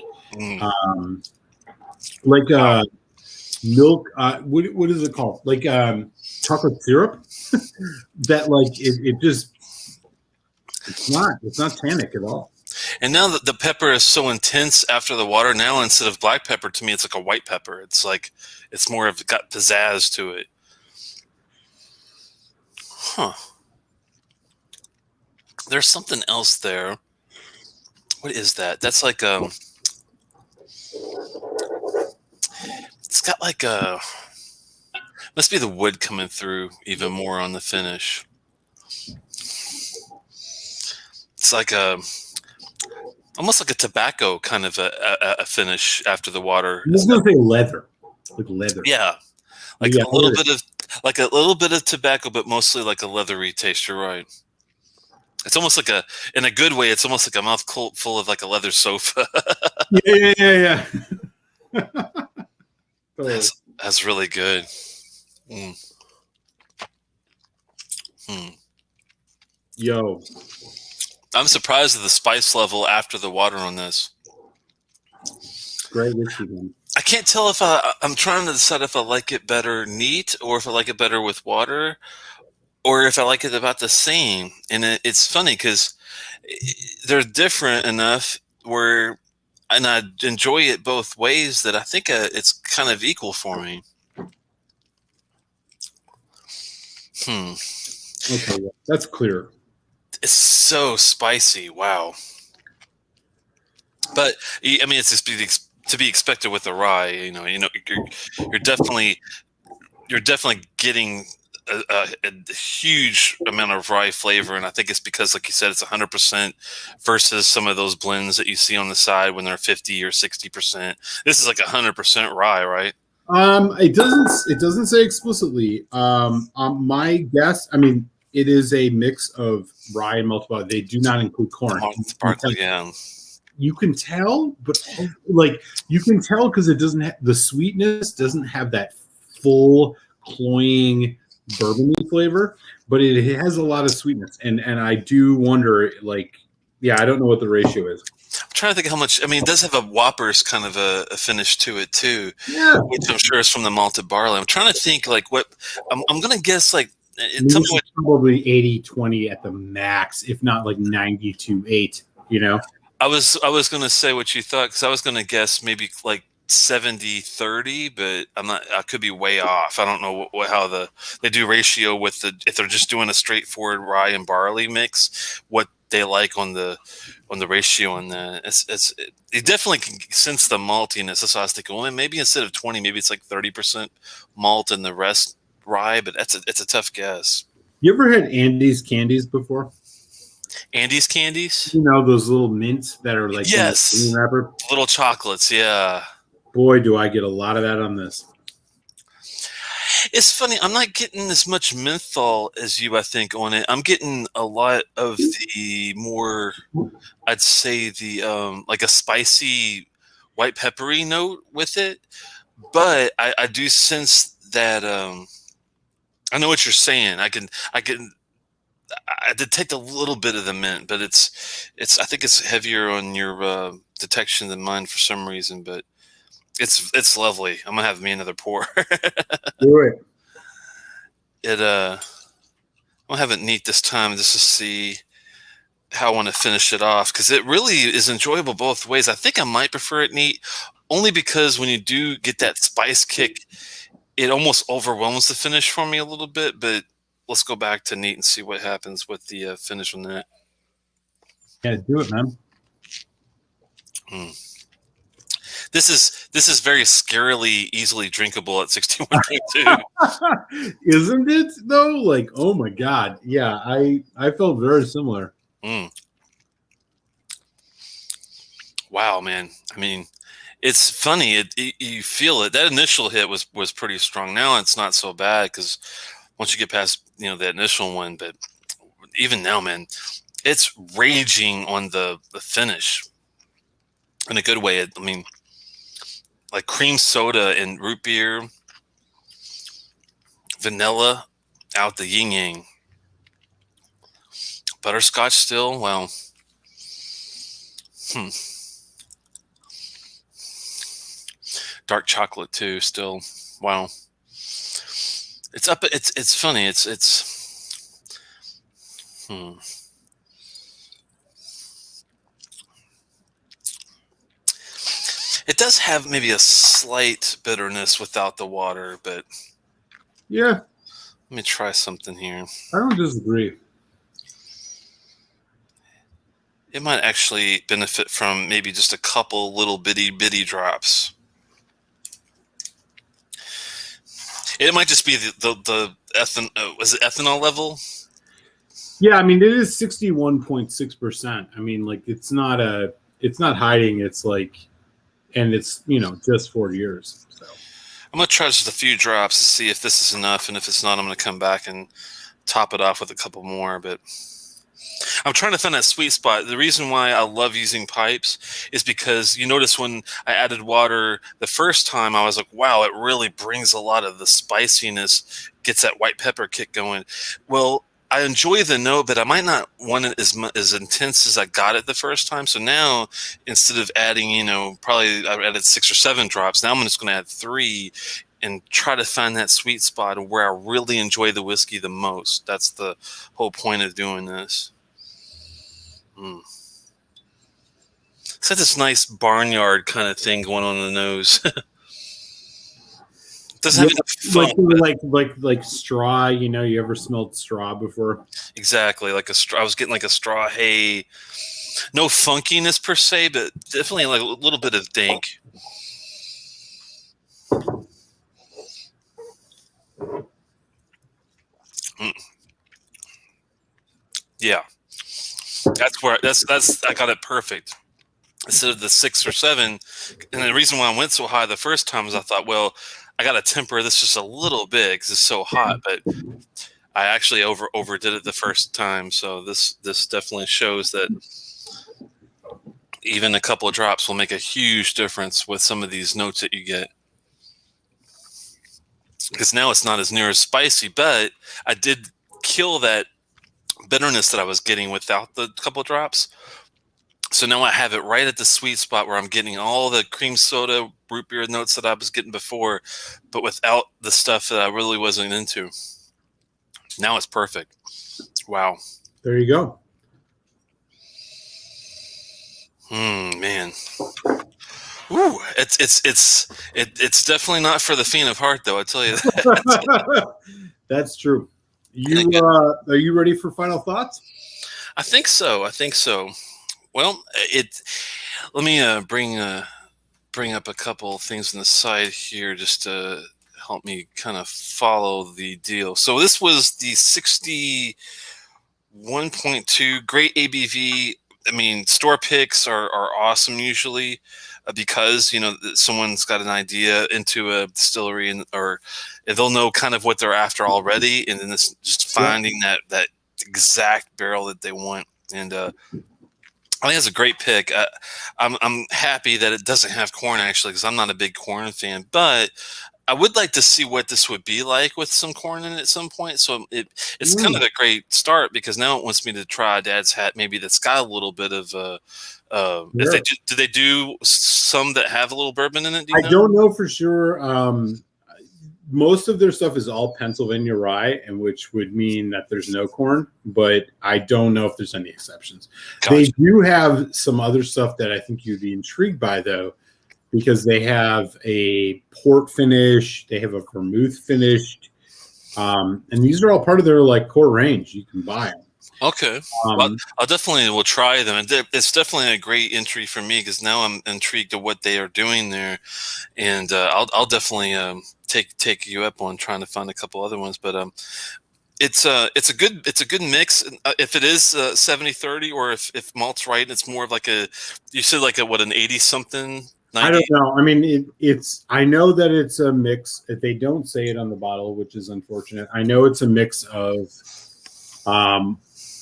milk. What is it called? Like chocolate syrup. That like it's not tannic at all. And now that the pepper is so intense after the water, now instead of black pepper, to me it's like a white pepper. It's like it's more of got pizzazz to it. Huh. There's something else there. What is that? That's like it's got like a must be the wood coming through even more on the finish. It's like almost like a tobacco kind of a finish after the water. I was going to say leather, like leather. Yeah, like Yeah, a little bit of tobacco, but mostly like a leathery taste. You're right. It's almost like in a good way. It's almost like a mouth full of like a leather sofa. Yeah. Totally. That's really good. Mm. Yo, I'm surprised at the spice level after the water on this. great whiskey, man. I can't tell if I'm trying to decide if I like it better neat or if I like it better with water or if I like it about the same. And it's funny because they're different enough and I enjoy it both ways that I think it's kind of equal for me. Okay, yeah, that's clear. It's so spicy. Wow. But I mean, it's just to be expected with the rye. You're definitely getting a huge amount of rye flavor, and I think it's because, like you said, it's 100% versus some of those blends that you see on the side when they're 50 or 60%. This is like 100% rye, right? It doesn't say explicitly. My guess, I mean, it is a mix of rye and malt barley. They do not include corn. Yeah. You can tell, but like you can tell because it doesn't the sweetness doesn't have that full cloying bourbony flavor, but it has a lot of sweetness, and I do wonder, like, yeah, I don't know what the ratio is. I'm trying to think how much. I mean, it does have a Whoppers kind of a finish to it too, Yeah, which I'm sure is from the malted barley. I'm trying to think like what I'm going to guess like. Probably 80-20 at the max, if not like 90-8. I was going to say what you thought because I was going to guess maybe like 70-30, but I'm not. I could be way off. I don't know how they do ratio with if they're just doing a straightforward rye and barley mix, what they like on the ratio on that. It definitely can sense the maltiness. That's why I was thinking, well, maybe instead of 20, maybe it's like 30% malt and the rest rye. But it's a tough guess. You ever had Andy's candies before? Andy's candies? Those little mints that are like yes, wrapper? Little chocolates. Yeah. Boy, do I get a lot of that on this. It's funny. I'm not getting as much menthol as you, I think, on it. I'm getting a lot of the more, I'd say like a spicy white peppery note with it. But I do sense that I know what you're saying. I detect a little bit of the mint, but I think it's heavier on your detection than mine for some reason. But it's lovely. I'm gonna have me another pour. Do it. I'm gonna have it neat this time just to see how I want to finish it off because it really is enjoyable both ways. I think I might prefer it neat only because when you do get that spice kick, it almost overwhelms the finish for me a little bit. But let's go back to neat and see what happens with the finish on that. Yeah, do it, man. This is very scarily easily drinkable at 61.2. Isn't it though? Like, oh my god, yeah, I felt very similar. Wow, man. I mean, it's funny. You feel it. That initial hit was pretty strong. Now it's not so bad because once you get past that initial one, but even now, man, it's raging on the finish in a good way. I mean, like cream soda and root beer, vanilla out the yin yang. Butterscotch still, well, dark chocolate too still. Wow. It's up. It's funny. It does have maybe a slight bitterness without the water, but yeah, Let me try something here. I don't disagree. It might actually benefit from maybe just a couple little bitty drops. It might just be the ethanol. Was it ethanol level? Yeah, I mean, it is 61.6%. I mean, like, it's not hiding. It's like, and it's, just 4 years. So I'm going to try just a few drops to see if this is enough. And if it's not, I'm going to come back and top it off with a couple more. But I'm trying to find that sweet spot. The reason why I love using pipes is because you notice when I added water the first time, I was like, wow, it really brings a lot of the spiciness, gets that white pepper kick going. Well, I enjoy the note, but I might not want it as intense as I got it the first time. So now, instead of adding, probably I added 6 or 7 drops, now I'm just going to add 3 and try to find that sweet spot of where I really enjoy the whiskey the most. That's the whole point of doing this. It's got this nice barnyard kind of thing going on in the nose. Doesn't have enough funk, like straw. You ever smelled straw before? Exactly, like a straw. I was getting like a straw hay. No funkiness per se, but definitely like a little bit of dank. Yeah, that's I got it perfect. Instead of the 6 or 7, and the reason why I went so high the first time is I thought, well, I got to temper this just a little bit because it's so hot. But I actually overdid it the first time, so this definitely shows that even a couple of drops will make a huge difference with some of these notes that you get. Because now it's not as near as spicy, but I did kill that bitterness that I was getting without the couple of drops. So now I have it right at the sweet spot where I'm getting all the cream soda, root beer notes that I was getting before, but without the stuff that I really wasn't into. Now it's perfect. Wow. There you go. Man. Ooh, it's definitely not for the faint of heart, though. I tell you that. That's true. Are you ready for final thoughts? I think so. Well, let me bring up a couple of things on the side here just to help me kind of follow the deal. So this was the 61.2, great ABV. I mean, store picks are awesome usually because someone's got an idea into a distillery or they'll know kind of what they're after already, and then it's just finding that exact barrel that they want. And I think it's a great pick. I'm happy that it doesn't have corn actually, because I'm not a big corn fan, but I would like to see what this would be like with some corn in it at some point. So it's kind of a great start because now it wants me to try Dad's Hat, maybe that's got a little bit of do they do some that have a little bourbon in it? I don't know for sure. Most of their stuff is all Pennsylvania rye, and which would mean that there's no corn, but I don't know if there's any exceptions. Gotcha. They do have some other stuff that I think you'd be intrigued by, though, because they have a port finish, they have a vermouth finished, and these are all part of their core range. You can buy them. Okay, well, I definitely will try them. It's definitely a great entry for me because now I'm intrigued of what they are doing there, and I'll definitely take you up on trying to find a couple other ones. But it's a good mix. If it is 70-30, or if malt's right, it's more of you said an 80 something. 90? I don't know. I mean, I know that it's a mix. They don't say it on the bottle, which is unfortunate. I know it's a mix of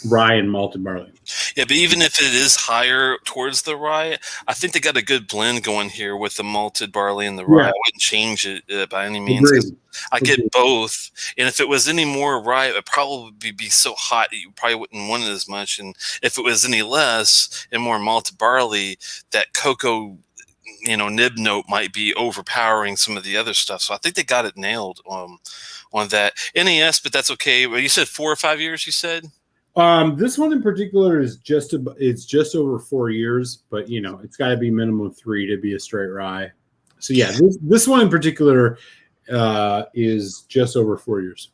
rye and malted barley. Yeah, but even if it is higher towards the rye, I think they got a good blend going here with the malted barley and the rye. I wouldn't change it by any means. I get both, and if it was any more rye, it would probably be so hot that you probably wouldn't want it as much. And if it was any less and more malted barley, that cocoa nib note might be overpowering some of the other stuff. So I think they got it nailed on that. NAS, but that's okay. Well, you said 4 or 5 years, you said? This one in particular is just over 4 years, but it's got to be minimum 3 to be a straight rye. So yeah, this one in particular is just over 4 years.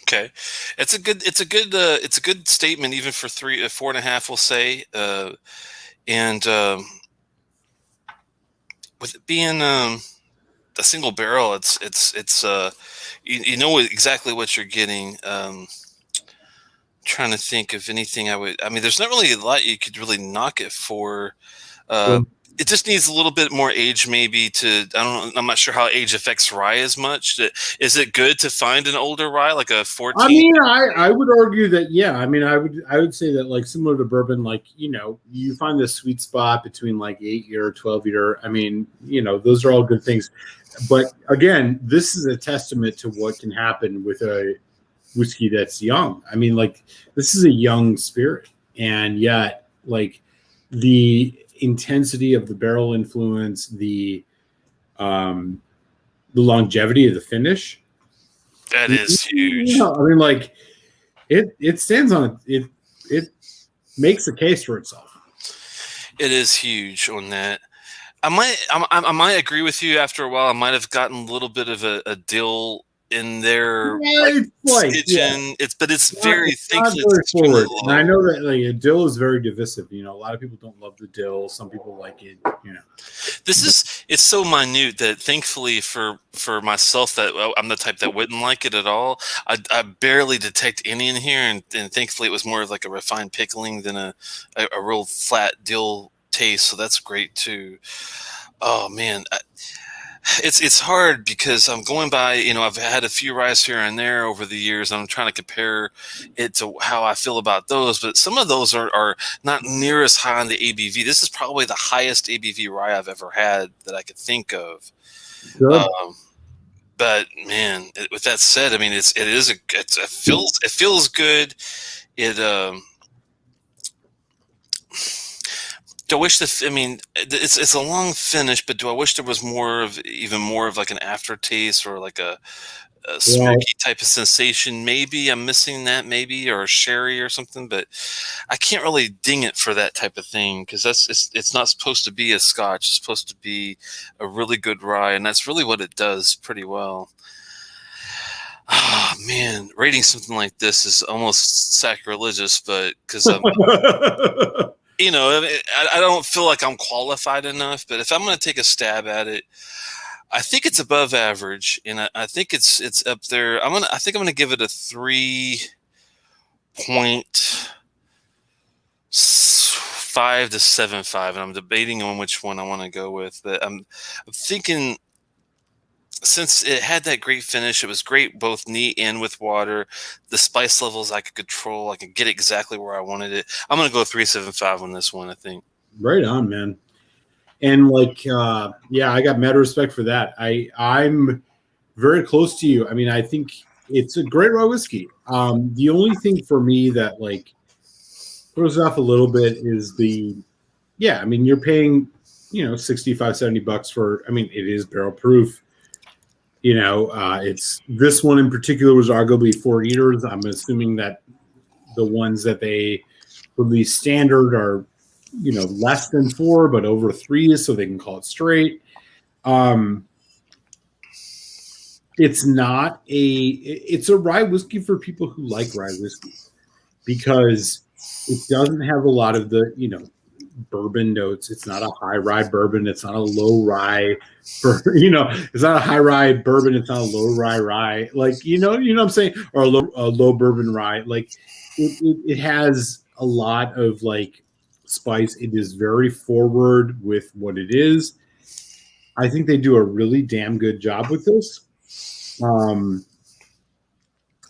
Okay, it's a good statement even for 4.5, we'll say. And with it being a single barrel, it's you know exactly what you're getting. Trying to think of anything I mean, there's not really a lot you could really knock it for. Uh, it just needs a little bit more age, maybe. I'm not sure how age affects rye as much. Is it good to find an older rye, like a 14? I mean, I would argue that, yeah. I mean, I would say that, like, similar to bourbon, like, you find the sweet spot between like 8 year, 12 year. I mean, those are all good things. But again, this is a testament to what can happen with a whiskey that's young. I mean, like, this is a young spirit, and yet, like, the intensity of the barrel influence, the longevity of the finish. That is huge. I mean, like, it stands on it. It makes a case for itself. It is huge on that. I might agree with you. After a while, I might have gotten a little bit of a dill in there. Yeah, But it's very thankfully it's forward. And I know that, like, a dill is very divisive. A lot of people don't love the dill. Some people like it. It's so minute that thankfully for myself, that I'm the type that wouldn't like it at all. I barely detect any in here, and thankfully it was more of like a refined pickling than a real flat dill taste. So that's great too. Oh man. It's hard because I'm going by, I've had a few ryes here and there over the years, and I'm trying to compare it to how I feel about those. But some of those are not near as high on the ABV. This is probably the highest ABV rye I've ever had that I could think of. Sure. But man, with that said, I mean, it feels good. Do I wish it's a long finish, but do I wish there was even more of like an aftertaste, or like a smoky type of sensation? Maybe I'm missing that, maybe, or a sherry or something, but I can't really ding it for that type of thing, because it's not supposed to be a Scotch. It's supposed to be a really good rye, and that's really what it does pretty well. Oh man, rating something like this is almost sacrilegious, but because I'm I don't feel like I'm qualified enough, but if I'm going to take a stab at it, I think it's above average, and I think it's up there. I think I'm gonna give it a 3.5 to 7.5, and I'm debating on which one I want to go with. But I'm thinking, since it had that great finish, it was great both neat and with water. The spice levels I could control. I could get exactly where I wanted it. I'm gonna go 3.75 on this one, I think. Right on, man. And like, I got mad respect for that. I'm very close to you. I mean, I think it's a great rye whiskey. The only thing for me that, like, throws off a little bit is I mean, you're paying, $65-$70 for, I mean, it is barrel proof. It's, this one in particular was arguably 4 liters. I'm assuming that the ones that they release standard are, less than 4, but over 3, so they can call it straight. It's a rye whiskey for people who like rye whiskey, because it doesn't have a lot of the, bourbon notes. It's not a high rye bourbon. It's not a low rye it's not a high rye bourbon. It's not a low rye. Like, you know what I'm saying? Or a low bourbon rye. Like, it has a lot of, like, spice. It is very forward with what it is. I think they do a really damn good job with this.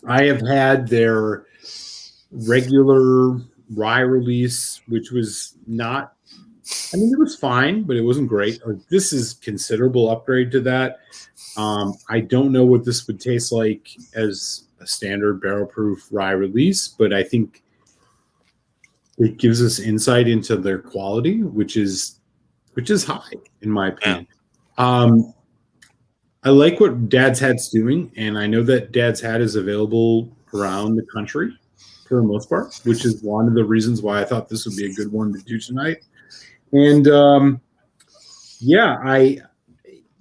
I have had their regular rye release, which was not, I mean, it was fine, but it wasn't great. This is considerable upgrade to that. I don't know what this would taste like as a standard barrel proof rye release, but I think it gives us insight into their quality, which is high, in my opinion. I like what Dad's Hat's doing, and I know that Dad's Hat is available around the country for the most part, which is one of the reasons why I thought this would be a good one to do tonight. And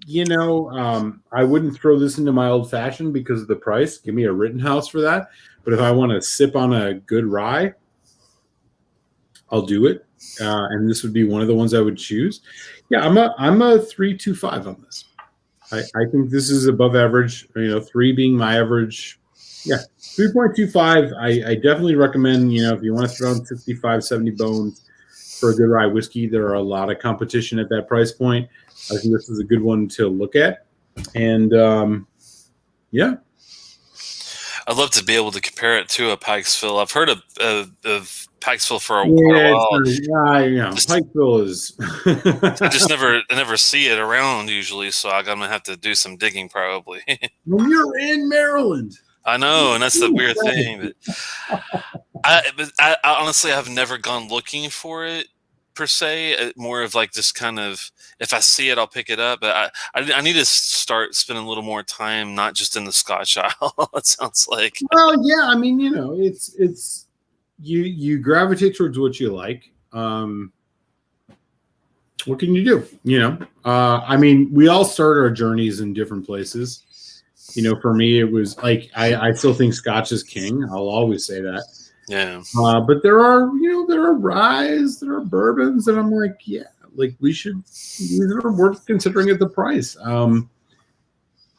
I wouldn't throw this into my old fashioned because of the price. Give me a Rittenhouse for that. But if I want to sip on a good rye, I'll do it. And this would be one of the ones I would choose. Yeah, I'm a 3.25 on this. I think this is above average. 3 being my average. Yeah, 3.25. I definitely recommend. If you want to throw in 65, 70 bones for a good rye whiskey, there are a lot of competition at that price point. I think this is a good one to look at. And yeah. I'd love to be able to compare it to a Pikesville. I've heard of Pikesville for a while. Pikesville is. I just never see it around usually, so I'm gonna have to do some digging probably. Well, you're in Maryland. I know, and that's the weird thing. But I honestly have never gone looking for it per se. More of like just kind of, if I see it, I'll pick it up. But I need to start spending a little more time, not just in the Scotch aisle. It sounds like. Well, yeah. I mean, it's you gravitate towards what you like. What can you do? I mean, we all start our journeys in different places. For me, it was like I still think Scotch is king. I'll always say that. Yeah. But there are ryes, there are bourbons, and I'm like, yeah, like these are worth considering at the price. And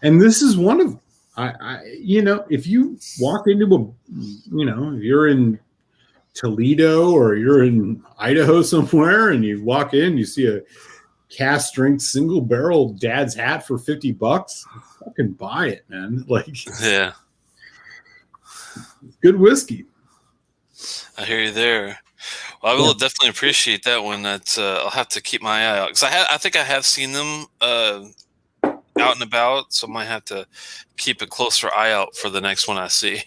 this is one of them. If you walk into if you're in Toledo or you're in Idaho somewhere and you walk in, you see a cast strength single barrel Dad's Hat for $50, fucking buy it, man. Like, yeah, good whiskey. I hear you there. Well, I will definitely appreciate that one. That I'll have to keep my eye out because I think I have seen them out and about, so I might have to keep a closer eye out for the next one I see.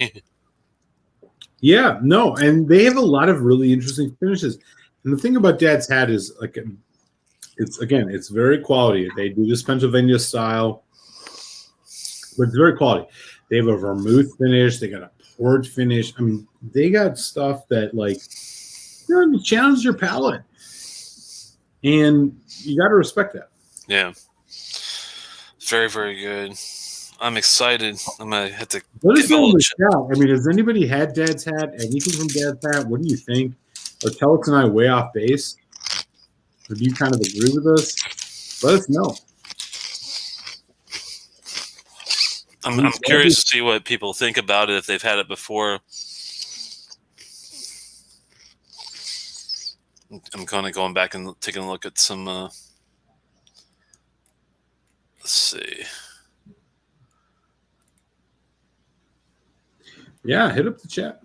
Yeah, no, and they have a lot of really interesting finishes. And the thing about Dad's Hat is like, it's very quality. They do this Pennsylvania style, but it's very quality. They have a vermouth finish. They got a port finish. I mean, they got stuff that challenge your palate, and you got to respect that. Yeah, very, very good. I'm excited. I'm gonna have to. Let us know in the chat. I mean, has anybody had Dad's Hat? Anything from Dad's Hat? What do you think? Are Telex and I way off base? Or do you kind of agree with us? Let us know. I'm curious to see what people think about it if they've had it before. I'm kind of going back and taking a look at some. Let's see. Yeah, hit up the chat.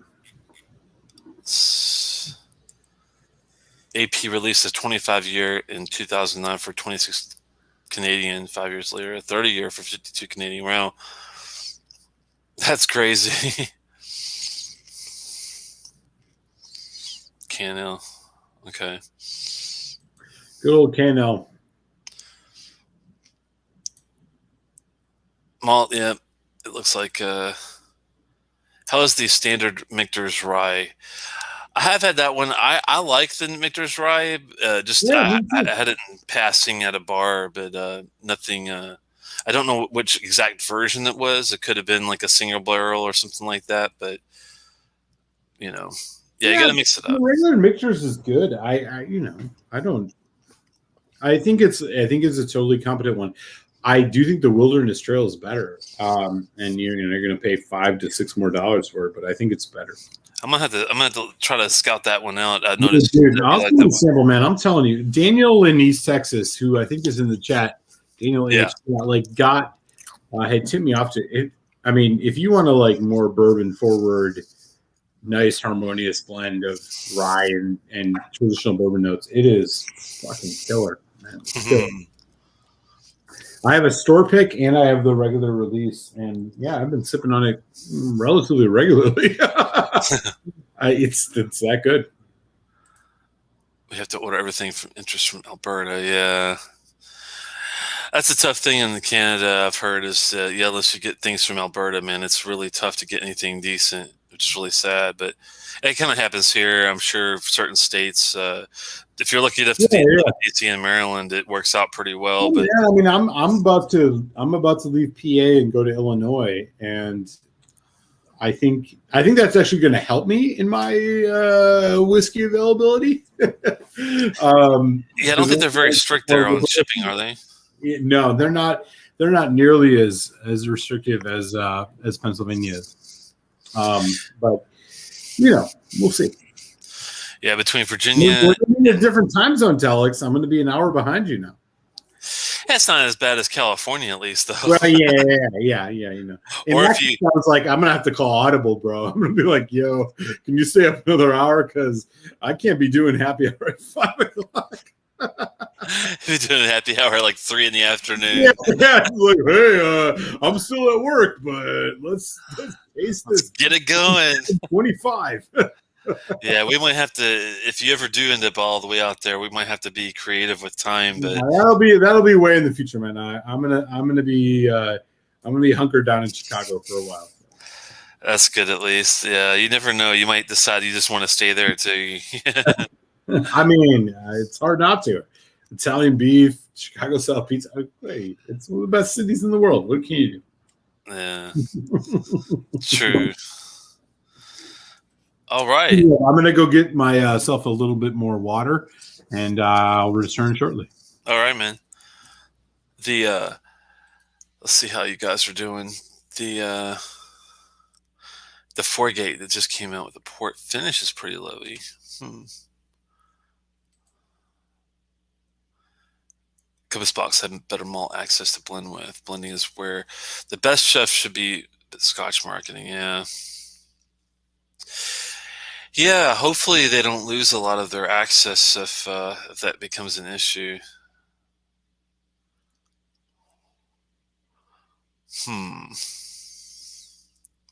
AP released a 25-year in 2009 for 26 Canadian. 5 years later, a 30-year for 52 Canadian. Wow, that's crazy. Canel, okay. Good old Canel. Malt, yeah. It looks like. How is the standard Michter's Rye? I have had that one. I like the Michter's Rye. I had it in passing at a bar, but nothing. I don't know which exact version it was. It could have been like a single barrel or something like that. But you got to mix it up. Regular Michter's is good. I think it's a totally competent one. I do think the Wilderness Trail is better, and you're going to pay $5 to $6 more for it, but I think it's better. I'm gonna have to try to scout that one out. I noticed. Dude, I'll give you a sample, man. I'm telling you, Daniel in East Texas, who I think is in the chat, Daniel EH, had tipped me off to it. I mean, if you want to more bourbon forward, nice harmonious blend of rye and traditional bourbon notes, it is fucking killer, man. Killer. I have a store pick and I have the regular release, and yeah, I've been sipping on it relatively regularly. It's that good. We have to order everything from Alberta. Yeah, that's a tough thing in Canada. I've heard is unless you get things from Alberta, man, it's really tough to get anything decent. which is really sad. But it kind of happens here. I'm sure certain states, if you're lucky enough to be in DC and Maryland, it works out pretty well. But yeah, I mean, I'm about to leave PA and go to Illinois, and I think that's actually going to help me in my whiskey availability. Yeah, I don't think they're very strict there on shipping, are they? No, they're not. They're not nearly as restrictive as Pennsylvania is. But we'll see. Yeah, between Virginia, we're in a different time zone, Telex. I'm going to be an hour behind you now. That's not as bad as California, at least, though. Well, yeah. Or if you sounds like I'm gonna have to call Audible, bro. I'm gonna be like, "Yo, can you stay up another hour? Because I can't be doing happy hour at 5 o'clock." You're doing a happy hour like 3 in the afternoon. Yeah. Like, hey, I'm still at work, but let's taste this. Get it going. 25. Yeah, we might have to. If you ever do end up all the way out there, we might have to be creative with time. But that'll be way in the future, man. I'm gonna be hunkered down in Chicago for a while. That's good, at least. Yeah, you never know. You might decide you just want to stay there too. I mean, it's hard not to. Italian beef, Chicago style pizza. Hey, it's one of the best cities in the world. What can you do? Yeah, true. All right. Yeah, I'm gonna go get myself a little bit more water, and I'll return shortly. All right, man. Let's see how you guys are doing. The Foregate that just came out with the port finish is pretty lowy. Compass Box had better malt access to blend with. Blending is where the best chef should be. Scotch marketing, yeah. Yeah, hopefully they don't lose a lot of their access if that becomes an issue.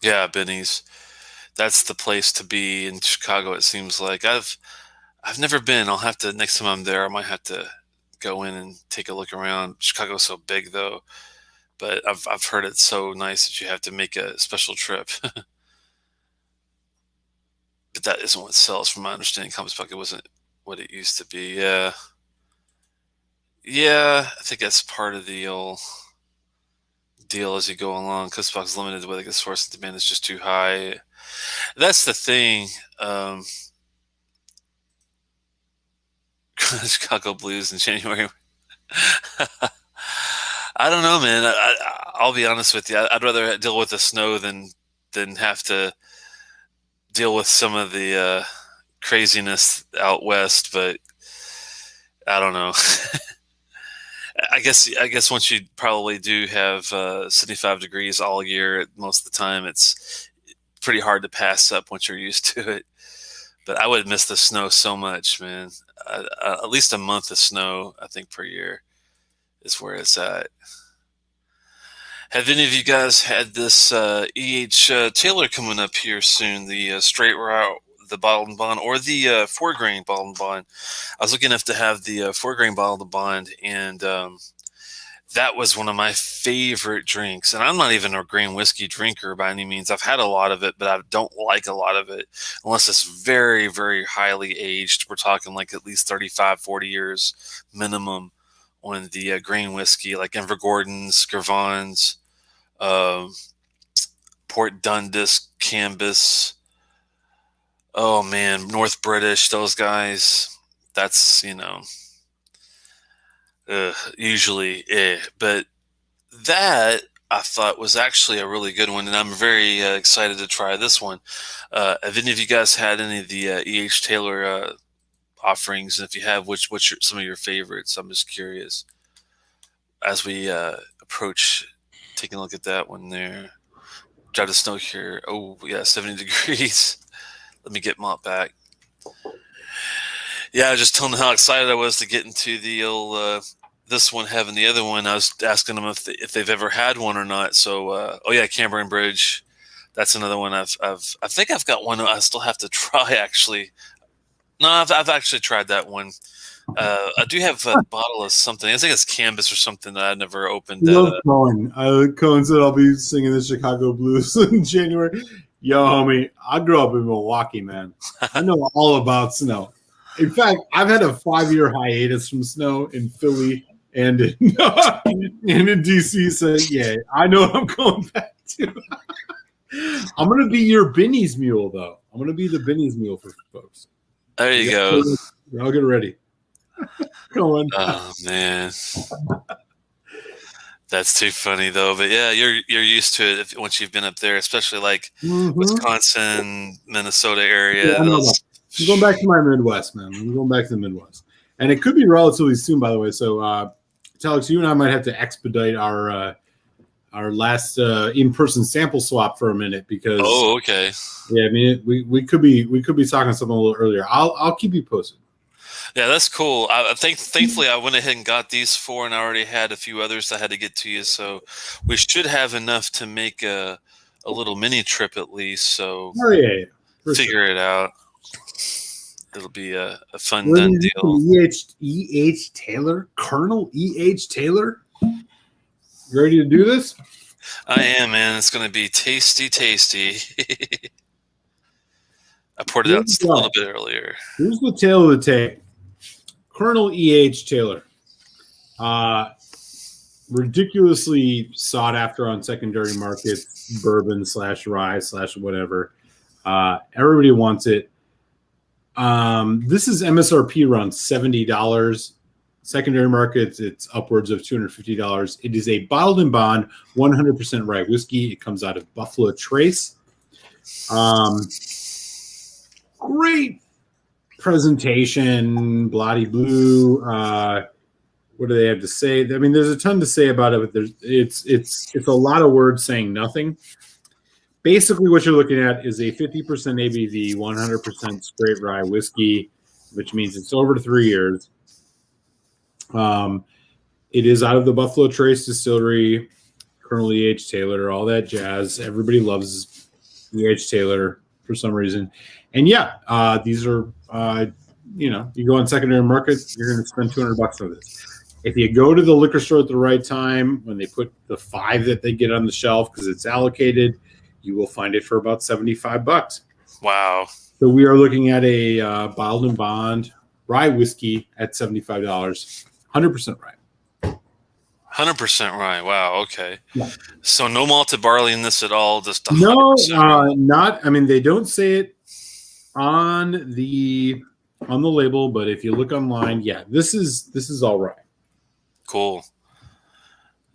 Yeah, Benny's. That's the place to be in Chicago, it seems like. I've never been. I'll have to, next time I'm there, I might have to go in and take a look around. Chicago's so big, though. But I've heard it's so nice that you have to make a special trip. But that isn't what sells, from my understanding. Compass Bucket wasn't what it used to be. Yeah, I think that's part of the old deal as you go along. Compass Bucket's limited with the source and demand is just too high. That's the thing. Chicago Blues in January. I don't know, man. I'll be honest with you. I'd rather deal with the snow than have to deal with some of the craziness out west, but I don't know. I guess once you probably do have 75 degrees all year, most of the time, it's pretty hard to pass up once you're used to it. But I would miss the snow so much, man. At least a month of snow, I think, per year is where it's at. Have any of you guys had this EH Taylor coming up here soon? The Straight Rye, the bottled and bond, or the 4-grain bottled and bond? I was looking enough to have the 4-grain bottled and bond, and that was one of my favorite drinks. And I'm not even a grain whiskey drinker by any means. I've had a lot of it, but I don't like a lot of it unless it's very, very highly aged. We're talking like at least 35, 40 years minimum on the grain whiskey, like Invergordon's, Gurvan's, Port Dundas, Cambus. Oh man, North British, those guys. That's, usually but that I thought was actually a really good one, and I'm very excited to try this one. Have any of you guys had any of the EH Taylor offerings? And if you have, what's some of your favorites? I'm just curious as we approach taking a look at that one there. Drive the snow here. Oh yeah, 70 degrees. Let me get Malt back. Yeah, I was just telling them how excited I was to get into the old this one, having the other one. I was asking them if they've ever had one or not. So, oh yeah, Cambrian Bridge. That's another one. I think I've got one I still have to try, actually. No, I've actually tried that one. I do have a bottle of something. I think it's Canvas or something that I never opened. I love Cohen. Cohen said I'll be singing the Chicago Blues in January. Yo, homie, I grew up in Milwaukee, man. I know all about snow. In fact, I've had a 5-year hiatus from snow in Philly and in, and in DC. So, yeah, I know what I'm going back to. I'm going to be your Benny's mule, though. I'm going to be the Benny's mule for folks. There you go. I'll get ready. Go on. Oh, man. That's too funny though, but yeah, you're used to it once you've been up there, especially like Wisconsin, Minnesota area. Yeah, I'm going back to my Midwest, man. I'm going back to the Midwest, and it could be relatively soon, by the way. So, Telex, you and I might have to expedite our last in-person sample swap for a minute because. Oh, okay. Yeah, I mean, we could be talking something a little earlier. I'll keep you posted. Yeah, that's cool. I think thankfully I went ahead and got these 4, and I already had a few others I had to get to you. So we should have enough to make a little mini trip at least. So figure it out. It'll be a fun done deal. EH Taylor, Colonel EH Taylor. You ready to do this? I am, man. It's going to be tasty, tasty. I poured it out just a little bit earlier. Here's the tale of the tape. Colonel E.H. Taylor, ridiculously sought after on secondary markets, bourbon / rye / whatever. Everybody wants it. This is MSRP around $70. Secondary markets, it's upwards of $250. It is a bottled and bond 100% rye whiskey. It comes out of Buffalo Trace. Great presentation, bloody blue. What do they have to say? I mean, there's a ton to say about it, but it's a lot of words saying nothing. Basically, what you're looking at is a 50% ABV, 100% straight rye whiskey, which means it's over 3 years. It is out of the Buffalo Trace Distillery, Colonel E.H. Taylor, all that jazz. Everybody loves E.H. Taylor for some reason. And yeah, these are, you go on secondary markets, you're going to spend $200 on this. If you go to the liquor store at the right time, when they put the 5 that they get on the shelf because it's allocated, you will find it for about $75. Wow. So we are looking at a bottled and bond rye whiskey at $75, 100% rye. 100% rye. Wow. Okay. Yeah. So no malted barley in this at all. Just 100%. No, not. I mean, they don't say it on the label, but if you look online, yeah, this is all right. Cool.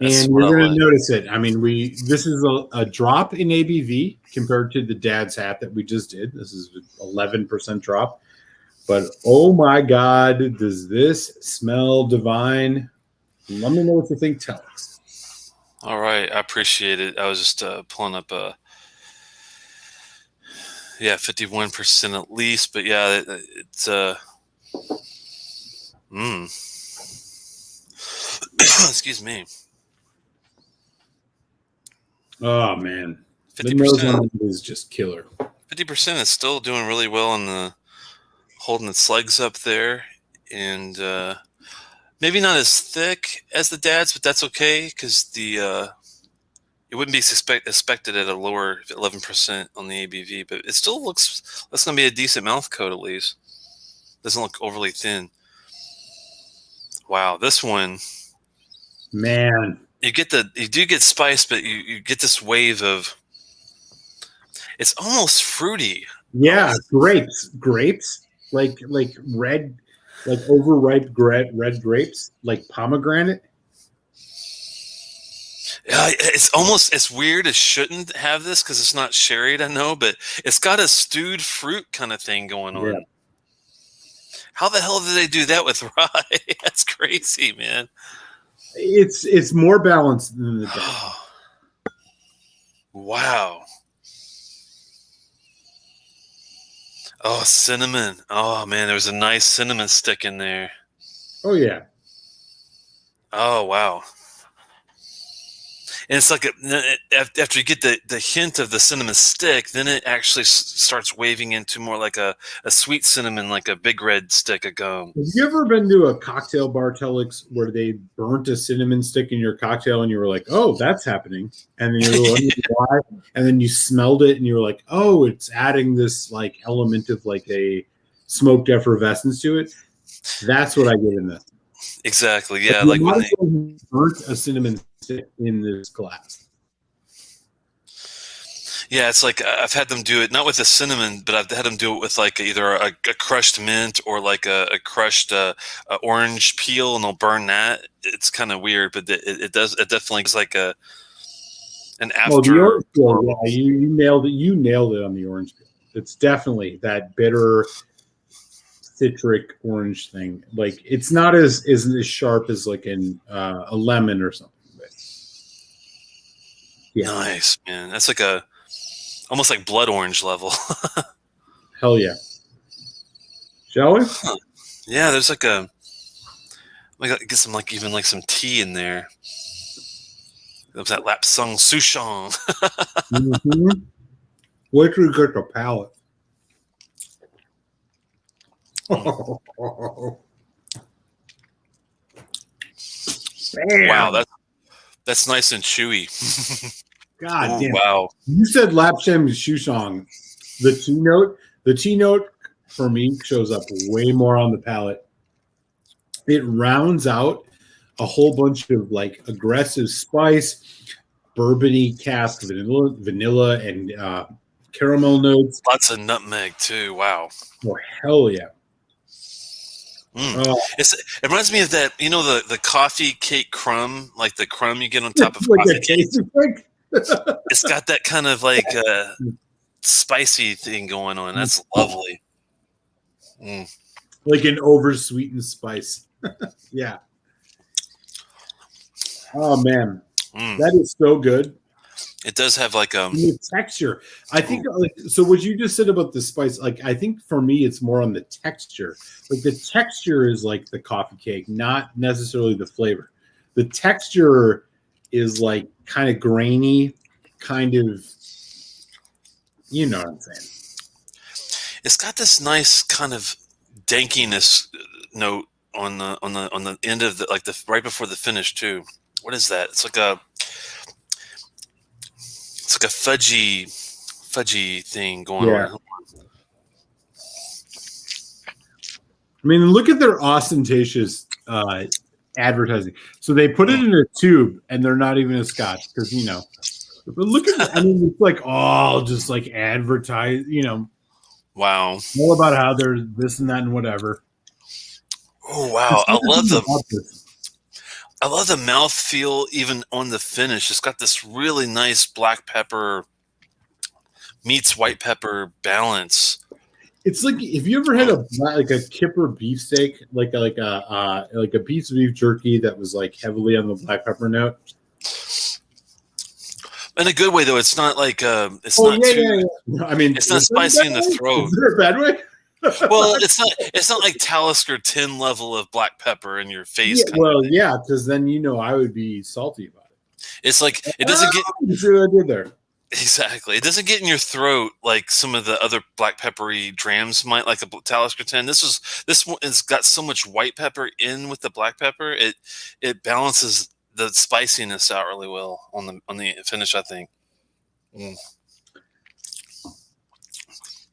And we're going to notice it. I mean, this is a drop in ABV compared to the Dad's Hat that we just did. This is 11% drop. But oh my God, does this smell divine? Let me know what you think, Telex. All right, I appreciate it. I was just pulling up 51% at least, but yeah, it's excuse me. Oh man, 50% is just killer. 50% is still doing really well on the holding its legs up there, and maybe not as thick as the Dad's, but that's okay because it wouldn't be expected at a lower 11% on the ABV, but it still looks that's going to be a decent mouth coat at least. Doesn't look overly thin. Wow, this one, man, you do get spice, but you get this wave of. It's almost fruity. Yeah, grapes, like red, like overripe red grapes, like pomegranate. Yeah, it's weird. It shouldn't have this because it's not sherried, I know, but it's got a stewed fruit kind of thing going on. Yeah. How the hell did they do that with rye? That's crazy, man. It's more balanced than the Dad. Wow. Oh, cinnamon. Oh man, there's a nice cinnamon stick in there. Oh yeah. Oh wow. And it's like after you get the hint of the cinnamon stick, then it actually starts waving into more like a sweet cinnamon, like a big red stick of gum. Have you ever been to a cocktail bar, Telex, where they burnt a cinnamon stick in your cocktail and you were like, oh, that's happening? And then you were wondering why. And then you smelled it and you were like, oh, it's adding this like element of like a smoked effervescence to it. That's what I get in this. Exactly. Yeah. Like when they burnt a cinnamon stick in this glass. Yeah, it's like I've had them do it not with the cinnamon, but I've had them do it with like either a crushed mint or like a crushed orange peel, and they'll burn that. It's kind of weird, but it definitely is like an after. Well, the orange peel, yeah, you nailed it. You nailed it on the orange peel. It's definitely that bitter, citric orange thing. Like it's not as sharp as like a lemon or something. But yeah. Nice, man. That's like almost like blood orange level. Hell yeah. Shall we? Huh. Yeah, there's like I get some like even like some tea in there. There's that Lapsang Souchong. Mm-hmm. Wait till you get the palate. Wow, that's nice and chewy. God damn. Wow. You said Lapsang Souchong. The tea note for me shows up way more on the palate. It rounds out a whole bunch of like aggressive spice, bourbony cask vanilla and caramel notes. Lots of nutmeg too. Wow. Oh, hell yeah. It reminds me of that, the coffee cake crumb, like the crumb you get on top of coffee cake. It's got that kind of like spicy thing going on. That's lovely. Like an oversweetened spice. Yeah. Oh man, that is so good. It does have like the texture. I think so. What you just said about the spice, like I think for me, it's more on the texture. Like the texture is like the coffee cake, not necessarily the flavor. The texture is like kind of grainy, kind of. You know what I'm saying? It's got this nice kind of dankiness note on the end of the right before the finish too. What is that? It's like a fudgy thing going on. I mean, look at their ostentatious advertising. So they put it in a tube, and they're not even a scotch because But look at I mean, it's like all just like advertise. Wow. All about how there's this and that and whatever. Oh wow! I love the mouthfeel even on the finish. It's got this really nice black pepper meets white pepper balance. It's like if you ever had a kipper beefsteak, like a piece of beef jerky that was like heavily on the black pepper note. In a good way, though. It's not like it's not too. Yeah. I mean, it's not spicy in the throat. Is there a bad way? Well, it's not like Talisker 10 level of black pepper in your face. Yeah, because then I would be salty about it. It's like it doesn't get. See what I did there. Exactly, it doesn't get in your throat like some of the other black peppery drams might, like a Talisker 10. This one has got so much white pepper in with the black pepper. It balances the spiciness out really well on the finish, I think.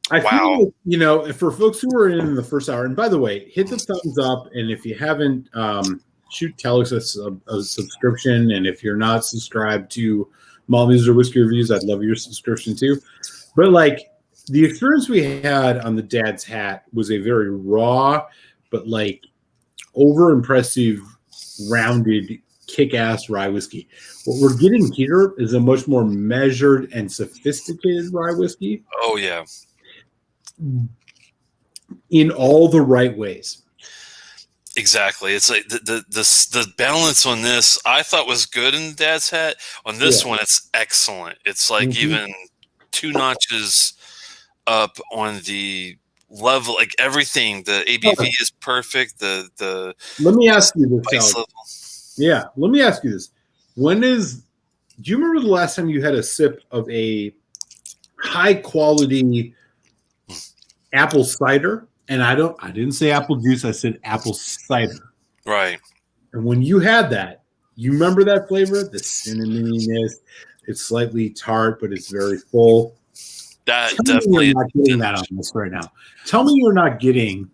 I feel like, for folks who are in the first hour, and by the way, hit the thumbs up, and if you haven't, shoot Telex a subscription, and if you're not subscribed to Malt Muser Whiskey Reviews, I'd love your subscription too. But like the experience we had on the Dad's Hat was a very raw, but like over impressive, rounded, kick-ass rye whiskey. What we're getting here is a much more measured and sophisticated rye whiskey. Oh yeah. In all the right ways. Exactly. It's like the balance on this I thought was good in Dad's Hat. On this one, it's excellent. It's like even 2 notches up on the level, like everything. The ABV is perfect. The let me ask you this, spice level. Yeah, let me ask you this: when is Do you remember the last time you had a sip of a high quality apple cider? And I didn't say apple juice. I said apple cider. Right. And when you had that, you remember that flavor? The cinnamoniness. It's slightly tart, but it's very full. That Tell definitely. me you're not getting that on this right now. Tell me you're not getting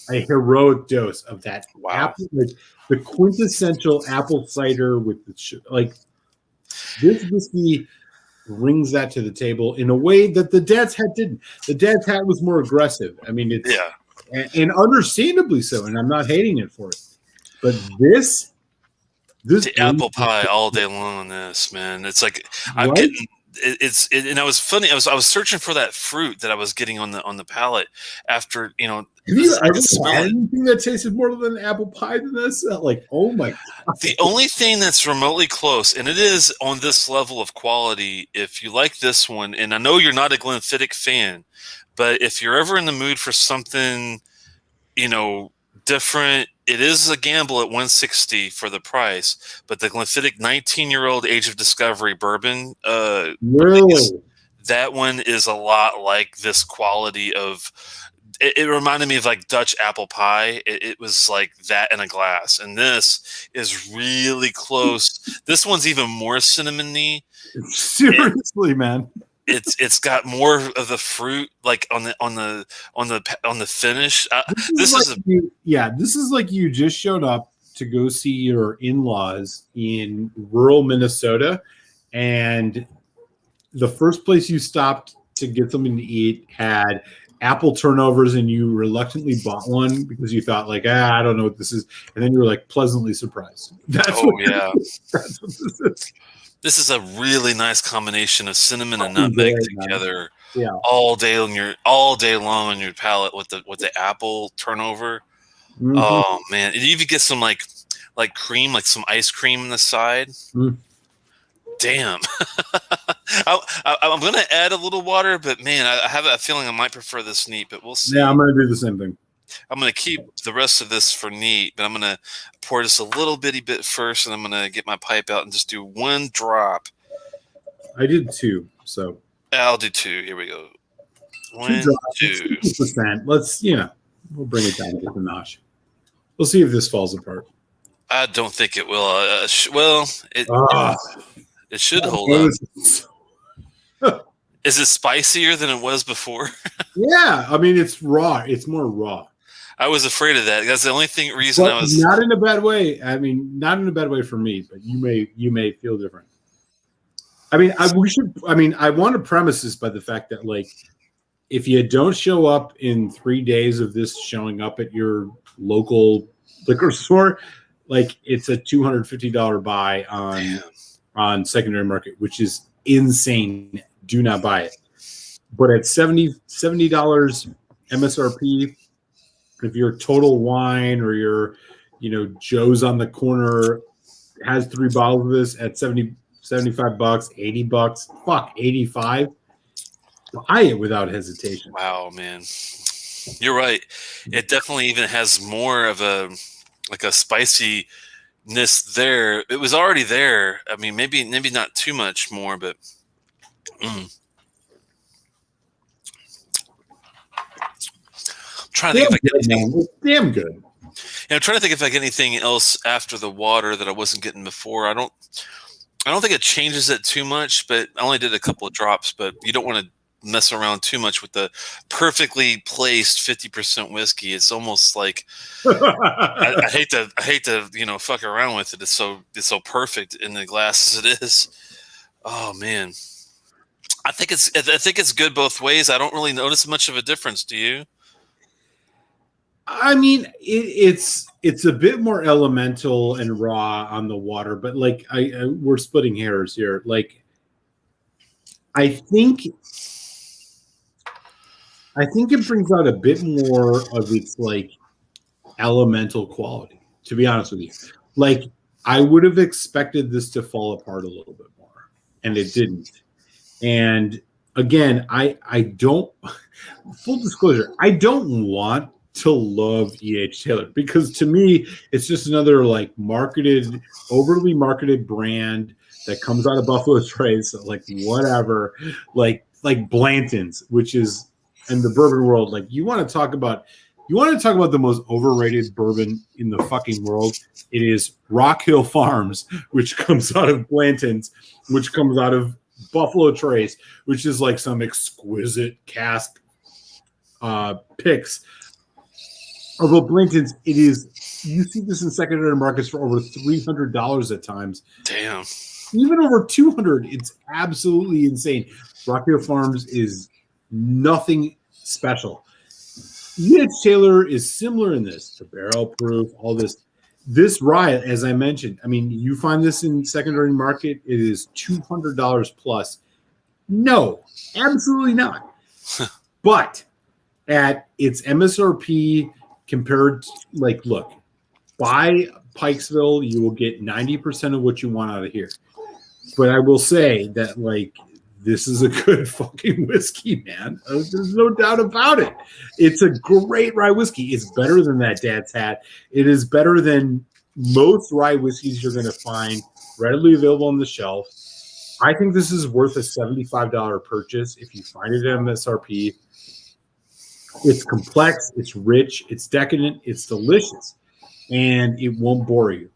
a heroic dose of that apple, like the quintessential apple cider with the like. This whiskey brings that to the table in a way that the Dad's Hat didn't. The Dad's Hat was more aggressive. I mean, it's and understandably so. And I'm not hating it for it, but this the apple pie all day long on this, man. It's like I'm getting. And I was funny. I was searching for that fruit that I was getting on the palate after, you know. Have you ever had anything that tasted more than apple pie than this? Like, oh my God. The only thing that's remotely close, and it is on this level of quality, if you like this one, and I know you're not a Glenfiddich fan, but if you're ever in the mood for something, you know, different, it is a gamble at $160 for the price, but the Glenfiddich 19-year-old Age of Discovery bourbon, really, that one is a lot like this quality of. It reminded me of like Dutch apple pie. It was like that in a glass, and this is really close. This one's even more cinnamony. Seriously, man. It's got more of the fruit, like on the finish. This is like you just showed up to go see your in-laws in rural Minnesota, and the first place you stopped to get something to eat had apple turnovers, and you reluctantly bought one because you thought like, I don't know what this is, and then you were like pleasantly surprised. That's what this is. This is a really nice combination of cinnamon and nutmeg together, all day long on your palate with the apple turnover. Mm-hmm. Oh man, and you even get some like cream, like some ice cream on the side. Mm. Damn. I'm going to add a little water, but man, I have a feeling I might prefer this neat, but we'll see. Yeah, I'm going to do the same thing. I'm going to keep the rest of this for neat, but I'm going to pour just a little bitty bit first, and I'm going to get my pipe out and just do one drop. I did 2, so. I'll do 2. Here we go. 1, 2. 50%. Let's, we'll bring it down to the notch. We'll see if this falls apart. I don't think it will. It should hold up. Is it spicier than it was before? Yeah, I mean it's raw. It's more raw. I was afraid of that. That's the only reason I was not in a bad way. I mean, not in a bad way for me, but you may feel different. I mean, I want to premise this by the fact that like, if you don't show up in 3 days of this showing up at your local liquor store, like it's a $250 buy on secondary market, which is insane. Do not buy it. But at $70 MSRP, if you're Total Wine or you're, Joe's on the corner has 3 bottles of this at $75, $80, fuck, $85, buy it without hesitation. Wow, man. You're right. It definitely even has more of a spiciness there. It was already there. I mean, maybe not too much more, but trying to think if I get anything. Damn good. I'm trying to think if I get anything else after the water that I wasn't getting before. I don't think it changes it too much, but I only did a couple of drops. But you don't want to mess around too much with the perfectly placed 50% whiskey. It's almost like I hate to fuck around with it. It's so perfect in the glass as it is. Oh man, I think it's good both ways. I don't really notice much of a difference. Do you? I mean, it's a bit more elemental and raw on the water, but like we're splitting hairs here. Like, I think it brings out a bit more of its like elemental quality. To be honest with you, like I would have expected this to fall apart a little bit more, and it didn't. And again, I don't. Full disclosure, I don't want to love EH Taylor because to me it's just another like overly marketed brand that comes out of Buffalo Trace, like whatever, like Blanton's, which is in the bourbon world. Like you want to talk about the most overrated bourbon in the fucking world. It is Rock Hill Farms, which comes out of Blanton's, which comes out of Buffalo Trace, which is like some exquisite cask picks. Although Blanton's, it is, you see this in secondary markets for over $300 at times. Damn. Even over $200. It's absolutely insane. Rock Hill Farms is nothing special. EH Taylor is similar in this. The barrel proof, all this. This rye, as I mentioned, I mean, you find this in secondary market, it is $200 plus. No, absolutely not. But at its MSRP compared, like, look, buy Pikesville, you will get 90% of what you want out of here. But I will say that, like, this is a good fucking whiskey, man. There's no doubt about it. It's a great rye whiskey. It's better than that Dad's Hat. It is better than most rye whiskeys you're going to find readily available on the shelf. I think this is worth a $75 purchase if you find it at MSRP. It's complex, it's rich, it's decadent, it's delicious, and it won't bore you.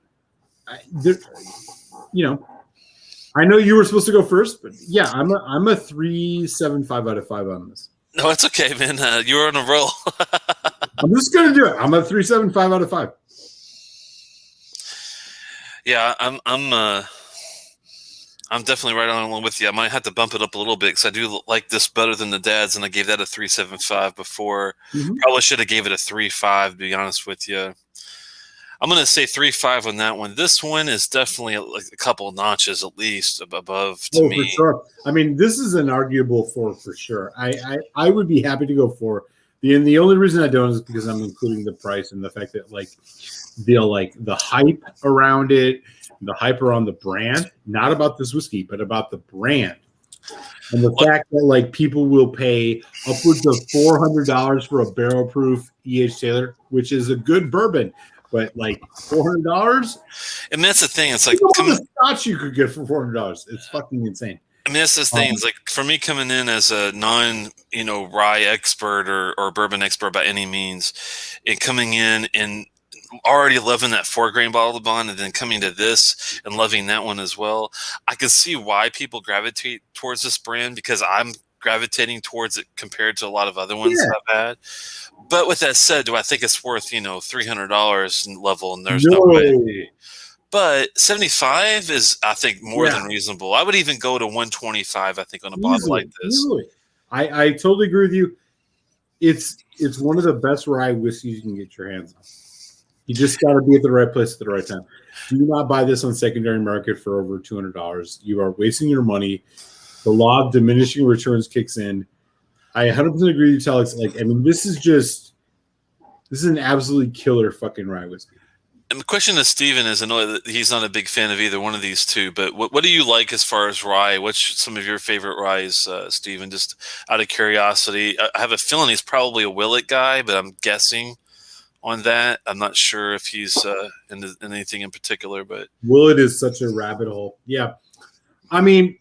I know you were supposed to go first, but yeah, I'm a 3.75 out of 5 on this. No, it's okay, man. You're on a roll. I'm just gonna do it. I'm a 3.75 out of 5. Yeah, I'm definitely right on along with you. I might have to bump it up a little bit because I do like this better than the Dad's, and I gave that a 3.75 before. Mm-hmm. Probably should have gave it a 3.5, to be honest with you. I'm going to say 3.5 on that one. This one is definitely like a couple of notches at least above to me. For sure. I mean, this is an arguable 4 for sure. I would be happy to go 4. The only reason I don't is because I'm including the price and the fact that the hype around it, the hype around the brand, not about this whiskey, but about the brand. And the fact that people will pay upwards of $400 for a barrel proof EH Taylor, which is a good bourbon. But $400, and that's the thing. It's like the scotch you could get for $400. It's fucking insane. I mean, that's the thing. It's like for me coming in as a rye expert or bourbon expert by any means, and coming in and already loving that 4 grain bottle of Bond, and then coming to this and loving that one as well. I can see why people gravitate towards this brand because I'm gravitating towards it compared to a lot of other ones that I've had. But with that said, do I think it's worth, $300 level? And there's no way. But 75 is, I think, more than reasonable. I would even go to 125, I think, on a bottle like this. Easily. I totally agree with you. It's one of the best rye whiskeys you can get your hands on. You just got to be at the right place at the right time. Do not buy this on secondary market for over $200. You are wasting your money. The law of diminishing returns kicks in. I 100% agree with you, Telex. This is an absolutely killer fucking rye whiskey. And the question to Steven is, I know that he's not a big fan of either one of these two, but what do you like as far as rye? What's some of your favorite ryes, Steven? Just out of curiosity. I have a feeling he's probably a Willet guy, but I'm guessing on that. I'm not sure if he's in anything in particular, but Willet is such a rabbit hole. Yeah. I mean,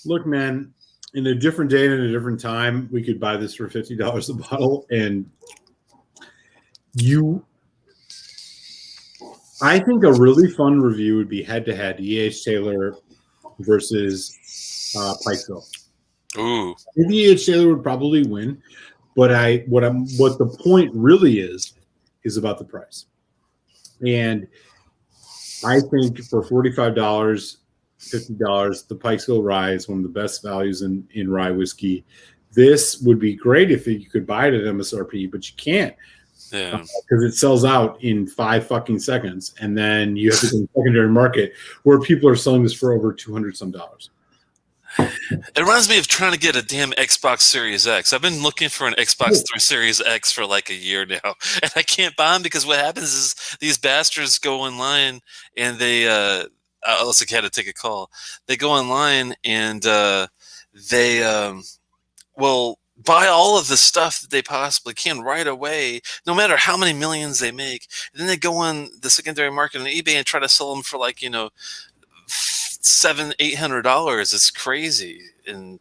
look, man, in a different day and in a different time, we could buy this for $50 a bottle. And I think a really fun review would be head-to-head EH Taylor versus Pikesville. Ooh. I think the EH Taylor would probably win, but what the point really is about the price. And I think for $45, $50, the Pikesville Rye is one of the best values in rye whiskey. This would be great if you could buy it at MSRP, but you can't. Yeah, because it sells out in 5 fucking seconds, and then you have to go to the secondary market where people are selling this for over $200 some. It reminds me of trying to get a damn Xbox Series X. I've been looking for an Xbox Series X for like a year now, and I can't buy them because what happens is these bastards go online and they unless I had to take a call, they go online and they will buy all of the stuff that they possibly can right away, no matter how many millions they make. And then they go on the secondary market on eBay and try to sell them for like, $700-800. It's crazy. And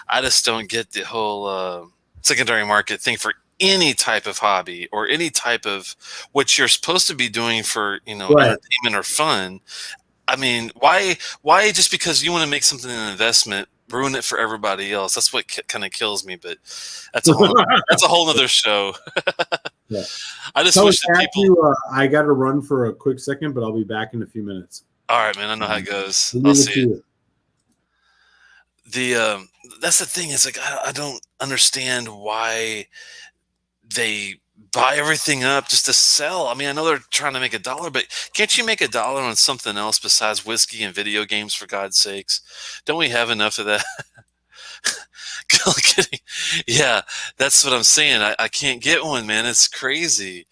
I just don't get the whole secondary market thing for any type of hobby or any type of what you're supposed to be doing for, Right. entertainment or fun. I mean, why just because you want to make something an investment, ruin it for everybody else? That's what kind of kills me. But that's a whole other show. Yeah. I just So wish that people. I got to run for a quick second, but I'll be back in a few minutes. All right, man. I know how it goes. We'll I'll leave it see to you. you. That's the thing. It's like I don't understand why they buy everything up just to sell. I mean, I know they're trying to make $1, but can't you make $1 on something else besides whiskey and video games, for God's sakes? Don't we have enough of that? Yeah, that's what I'm saying. I can't get one, man. It's crazy.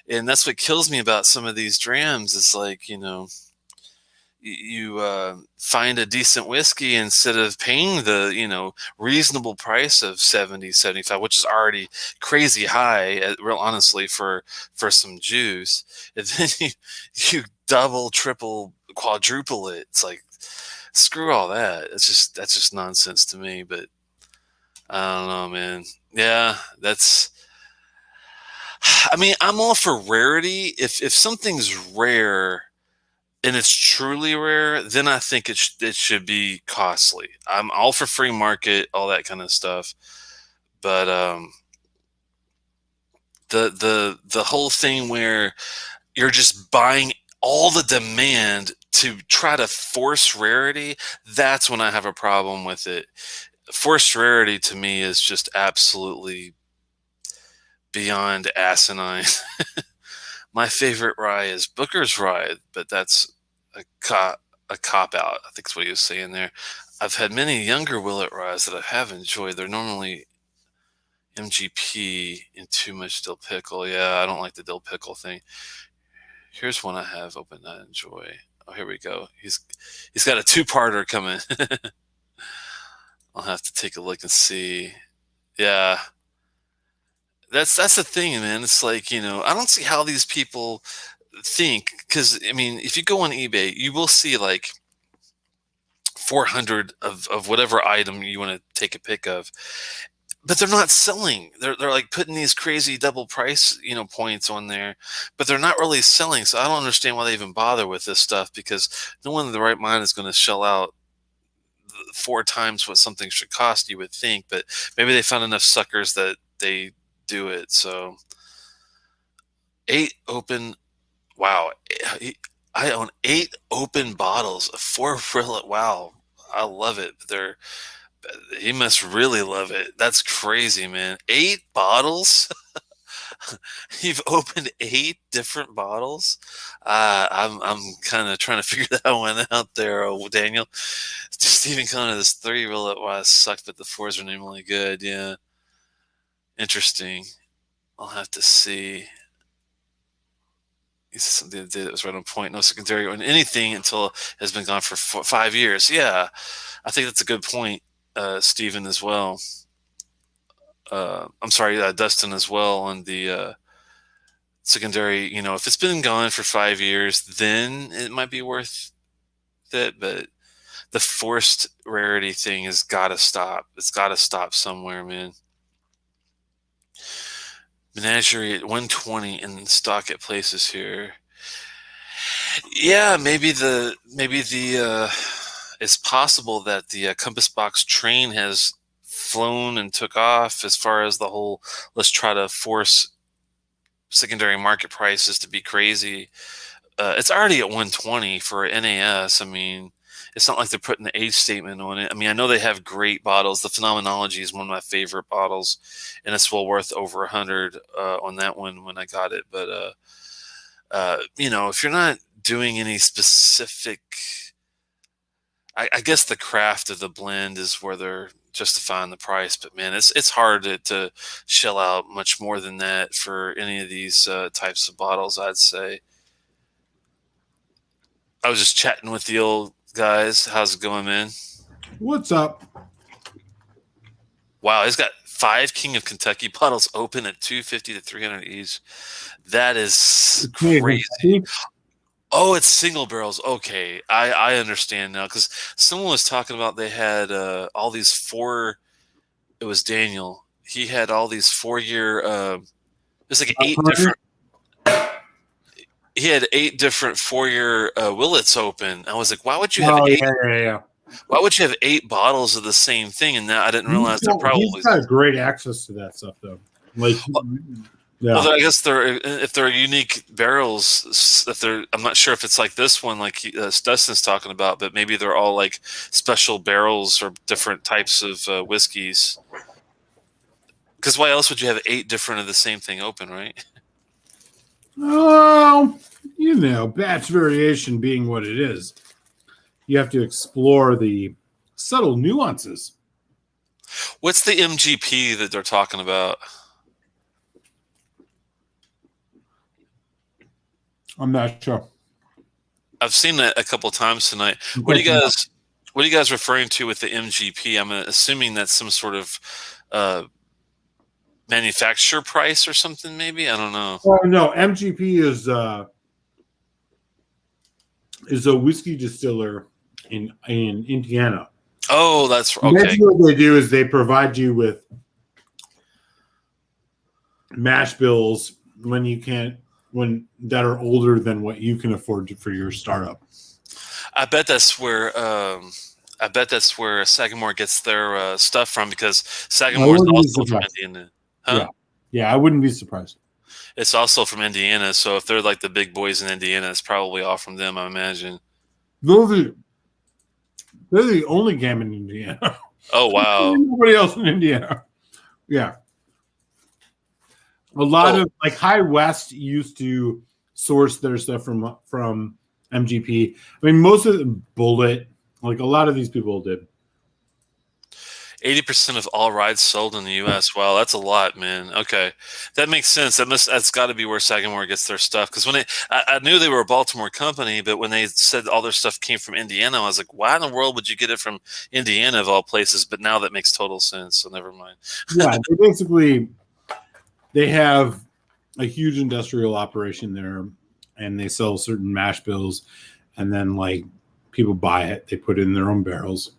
And that's what kills me about some of these drams. It's like, you find a decent whiskey instead of paying the reasonable price of 70-75, which is already crazy high, real honestly, for some juice. And then you double, triple, quadruple it. It's like, screw all that. That's just nonsense to me. But I don't know, man. Yeah, I mean, I'm all for rarity. If something's rare and it's truly rare, then I think it should be costly. I'm all for free market, all that kind of stuff. But the whole thing where you're just buying all the demand to try to force rarity, that's when I have a problem with it. Forced rarity to me is just absolutely beyond asinine. My favorite rye is Booker's Rye, but that's a cop out. I think is what he was saying there. I've had many younger Willet Ryes that I have enjoyed. They're normally MGP and too much dill pickle. Yeah, I don't like the dill pickle thing. Here's one I have open that I enjoy. Oh, here we go. He's got a two-parter coming. I'll have to take a look and see. Yeah. That's the thing, man. It's like, I don't see how these people think, because I mean, if you go on eBay, you will see like 400 of whatever item you want to take a pic of, but they're not selling. They're like putting these crazy double price points on there, but they're not really selling. So I don't understand why they even bother with this stuff, because no one in the right mind is going to shell out 4 times what something should cost, you would think. But maybe they found enough suckers that they do it. So 8 open. Wow, I own 8 open bottles of 4 Brillet. Wow, I love it. He must really love it. That's crazy, man. 8 bottles. You've opened 8 different bottles. I'm kind of trying to figure that one out there, Daniel. Stephen Conner, this 3 Brillet was sucked, but the 4s are normally good. Yeah, interesting. I'll have to see. He said something the other day that was right on point. No secondary on anything until it has been gone for 5 years. Yeah, I think that's a good point, Stephen, as well. I'm sorry, Dustin, as well, on the secondary. If it's been gone for 5 years, then it might be worth it. But the forced rarity thing has got to stop. It's got to stop somewhere, man. Menagerie at 120 in stock at places here. Yeah, maybe the it's possible that the Compass Box train has flown and took off as far as the whole let's try to force secondary market prices to be crazy. It's already at 120 for NAS. I mean, it's not like they're putting the age statement on it. I mean, I know they have great bottles. The Phenomenology is one of my favorite bottles, and it's well worth over 100 on that one when I got it. But if you're not doing any specific, I guess the craft of the blend is where they're justifying the price. But man, it's hard to shell out much more than that for any of these types of bottles, I'd say. I was just chatting with the old guys. How's it going, man? What's up? Wow, he's got 5 King of Kentucky bottles open at 250 to 300 each. That is crazy. Oh, it's single barrels. Okay, I understand now, because someone was talking about they had all these 4. It was Daniel. He had all these 4-year. It's like 8 different. He had 8 different 4-year Willets open. I was like, why would you have 8? Yeah. Why would you have 8 bottles of the same thing? And now I didn't realize they're probably. He's got great access to that stuff, though. Like, yeah. Well, I guess if they're unique barrels. I'm not sure if it's like this one, like Dustin's talking about, but maybe they're all like special barrels or different types of whiskeys. Because why else would you have 8 different of the same thing open, right? Oh, batch variation being what it is, you have to explore the subtle nuances. What's the MGP that they're talking about? I'm not sure. I've seen that a couple of times tonight. What are you guys referring to with the MGP? I'm assuming that's some sort of manufacturer price or something, maybe? I don't know. Oh no, MGP is a whiskey distiller in Indiana. Oh, that's okay. That's what they do is they provide you with mash bills that are older than what you can afford for your startup. I bet that's where Sagamore gets their stuff from, because Sagamore is also from Indiana. Huh? Yeah, I wouldn't be surprised. It's also from Indiana, so if they're like the big boys in Indiana, it's probably all from them, I imagine. They're the only game in Indiana. Oh wow! Nobody else in Indiana. Yeah. A lot of like High West used to source their stuff from MGP. I mean, most of the Bullet, like a lot of these people did. 80% of all rides sold in the U.S. Wow, that's a lot, man. Okay, that makes sense. That's got to be where Sagamore gets their stuff. Because when I knew they were a Baltimore company, but when they said all their stuff came from Indiana, I was like, why in the world would you get it from Indiana of all places? But now that makes total sense. So never mind. Yeah, they have a huge industrial operation there, and they sell certain mash bills, and then like people buy it, they put it in their own barrels.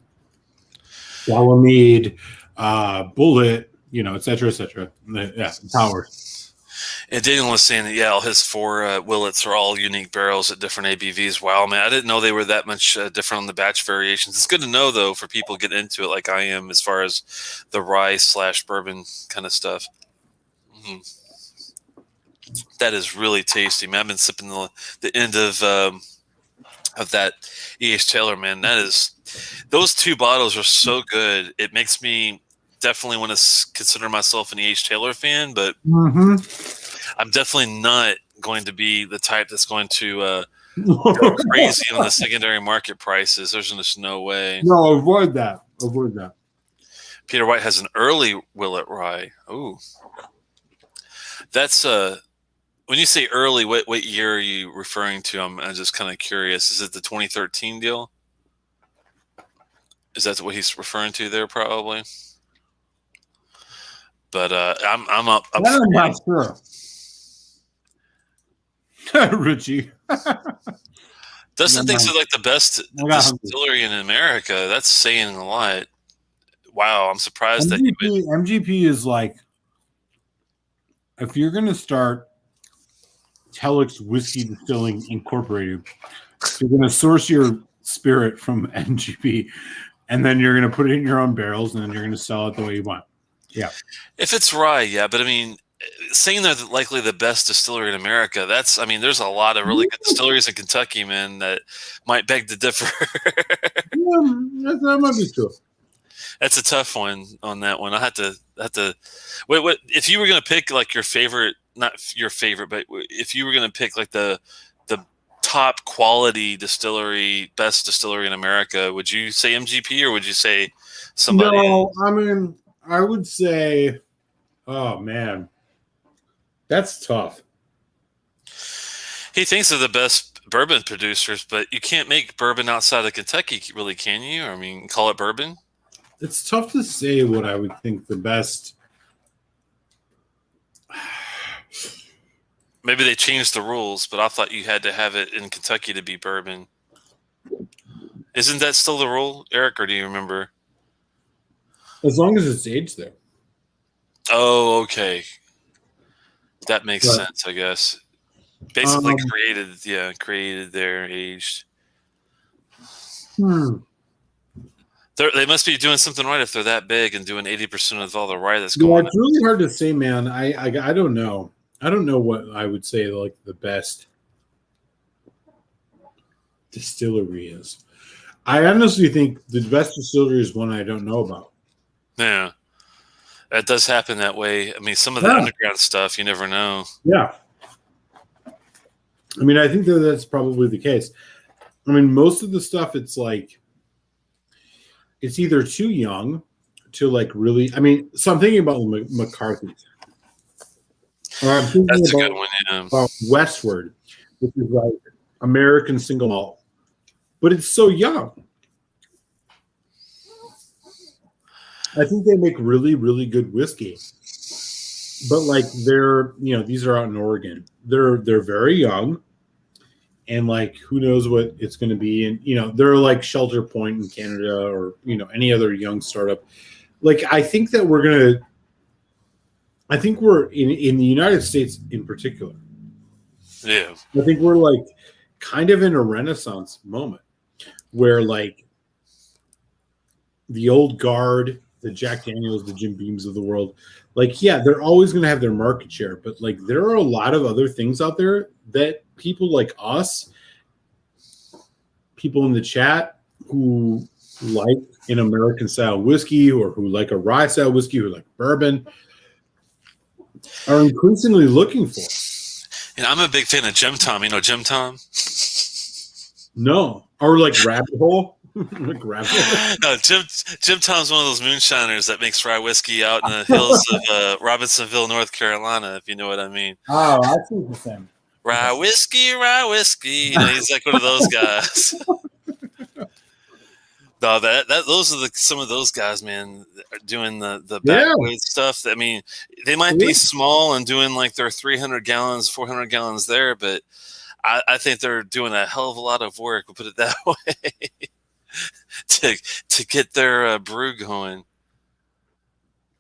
Walamede, Bullet, et cetera, et cetera. Yeah, Power. And Daniel was saying that, all his 4 Willets are all unique barrels at different ABVs. Wow, man, I didn't know they were that much different on the batch variations. It's good to know, though, for people getting into it like I am, as far as the rye/bourbon kind of stuff. Mm-hmm. That is really tasty, man. I've been sipping the end of that EH Taylor, man. Those 2 bottles are so good. It makes me definitely want to consider myself an EH Taylor fan, but I'm definitely not going to be the type that's going to go crazy on the secondary market prices. There's just no way. No, avoid that. Peter White has an early Willet Rye. Ooh. That's when you say early, what year are you referring to? I'm just kind of curious. Is it the 2013 deal? Is that what he's referring to there? Probably. But I'm up. I'm not sure. Richie. Dustin thinks they're like the best distillery in America. That's saying a lot. Wow, I'm surprised that MGP is like, if you're going to start Telex Whiskey Distilling Incorporated, you're going to source your spirit from MGP, and then you're going to put it in your own barrels, and then you're going to sell it the way you want. Yeah. If it's rye, yeah. But I mean, saying they're likely the best distillery in America, there's a lot of really good distilleries in Kentucky, man, that might beg to differ. That might be true. That's a tough one on that one. I have to. What if you were going to pick like your favorite? Not your favorite, but if you were going to pick like the top quality distillery, best distillery in America, would you say MGP or would you say somebody? No, I mean, I would say, oh man, that's tough. He thinks they're the best bourbon producers, but you can't make bourbon outside of Kentucky, really, can you? I mean, call it bourbon. It's tough to say what I would think the best Maybe they changed the rules, but I thought you had to have it in Kentucky to be bourbon. Isn't that still the rule, Eric, or do you remember? As long as it's aged there. Oh, okay. That makes sense, I guess. Basically created there, aged. They must be doing something right if they're that big and doing 80% of all the rye that's going on. It's really hard to say, man. I don't know. I don't know what I would say like the best distillery is. I honestly think the best distillery is one I don't know about. Yeah. That does happen that way. I mean, some of the underground stuff, you never know. Yeah. I mean, I think that's probably the case. I mean, most of the stuff, it's like, it's either too young to like really, I mean, so I'm thinking about McCarthy's. Or I'm thinking that's a good one, yeah. About Westward, which is like American single malt. But it's so young. I think they make really, really good whiskey. But like these are out in Oregon. They're very young. And like who knows what it's going to be. And they're like Shelter Point in Canada or any other young startup. Like I think that we're in the United States in particular. Yeah. I think we're like kind of in a renaissance moment where like the old guard, the Jack Daniels, the Jim Beams of the world, like, yeah, they're always going to have their market share, but like there are a lot of other things out there that people like us, people in the chat who like an American style whiskey or who like a rye style whiskey or like bourbon are increasingly looking for. And I'm a big fan of Jim Tom. You know Jim Tom? No. Or like Rabbit Hole? Like Rabbit Hole? No, Jim Tom's one of those moonshiners that makes rye whiskey out in the hills of Robinsonville, North Carolina, if you know what I mean. Oh, I see what you're saying. Rye whiskey. He's like one of those guys. No, those are some of those guys, man, doing the backwoods stuff. I mean, they might be small and doing like their 300 gallons, 400 gallons there, but I think they're doing a hell of a lot of work. We'll put it that way to get their brew going.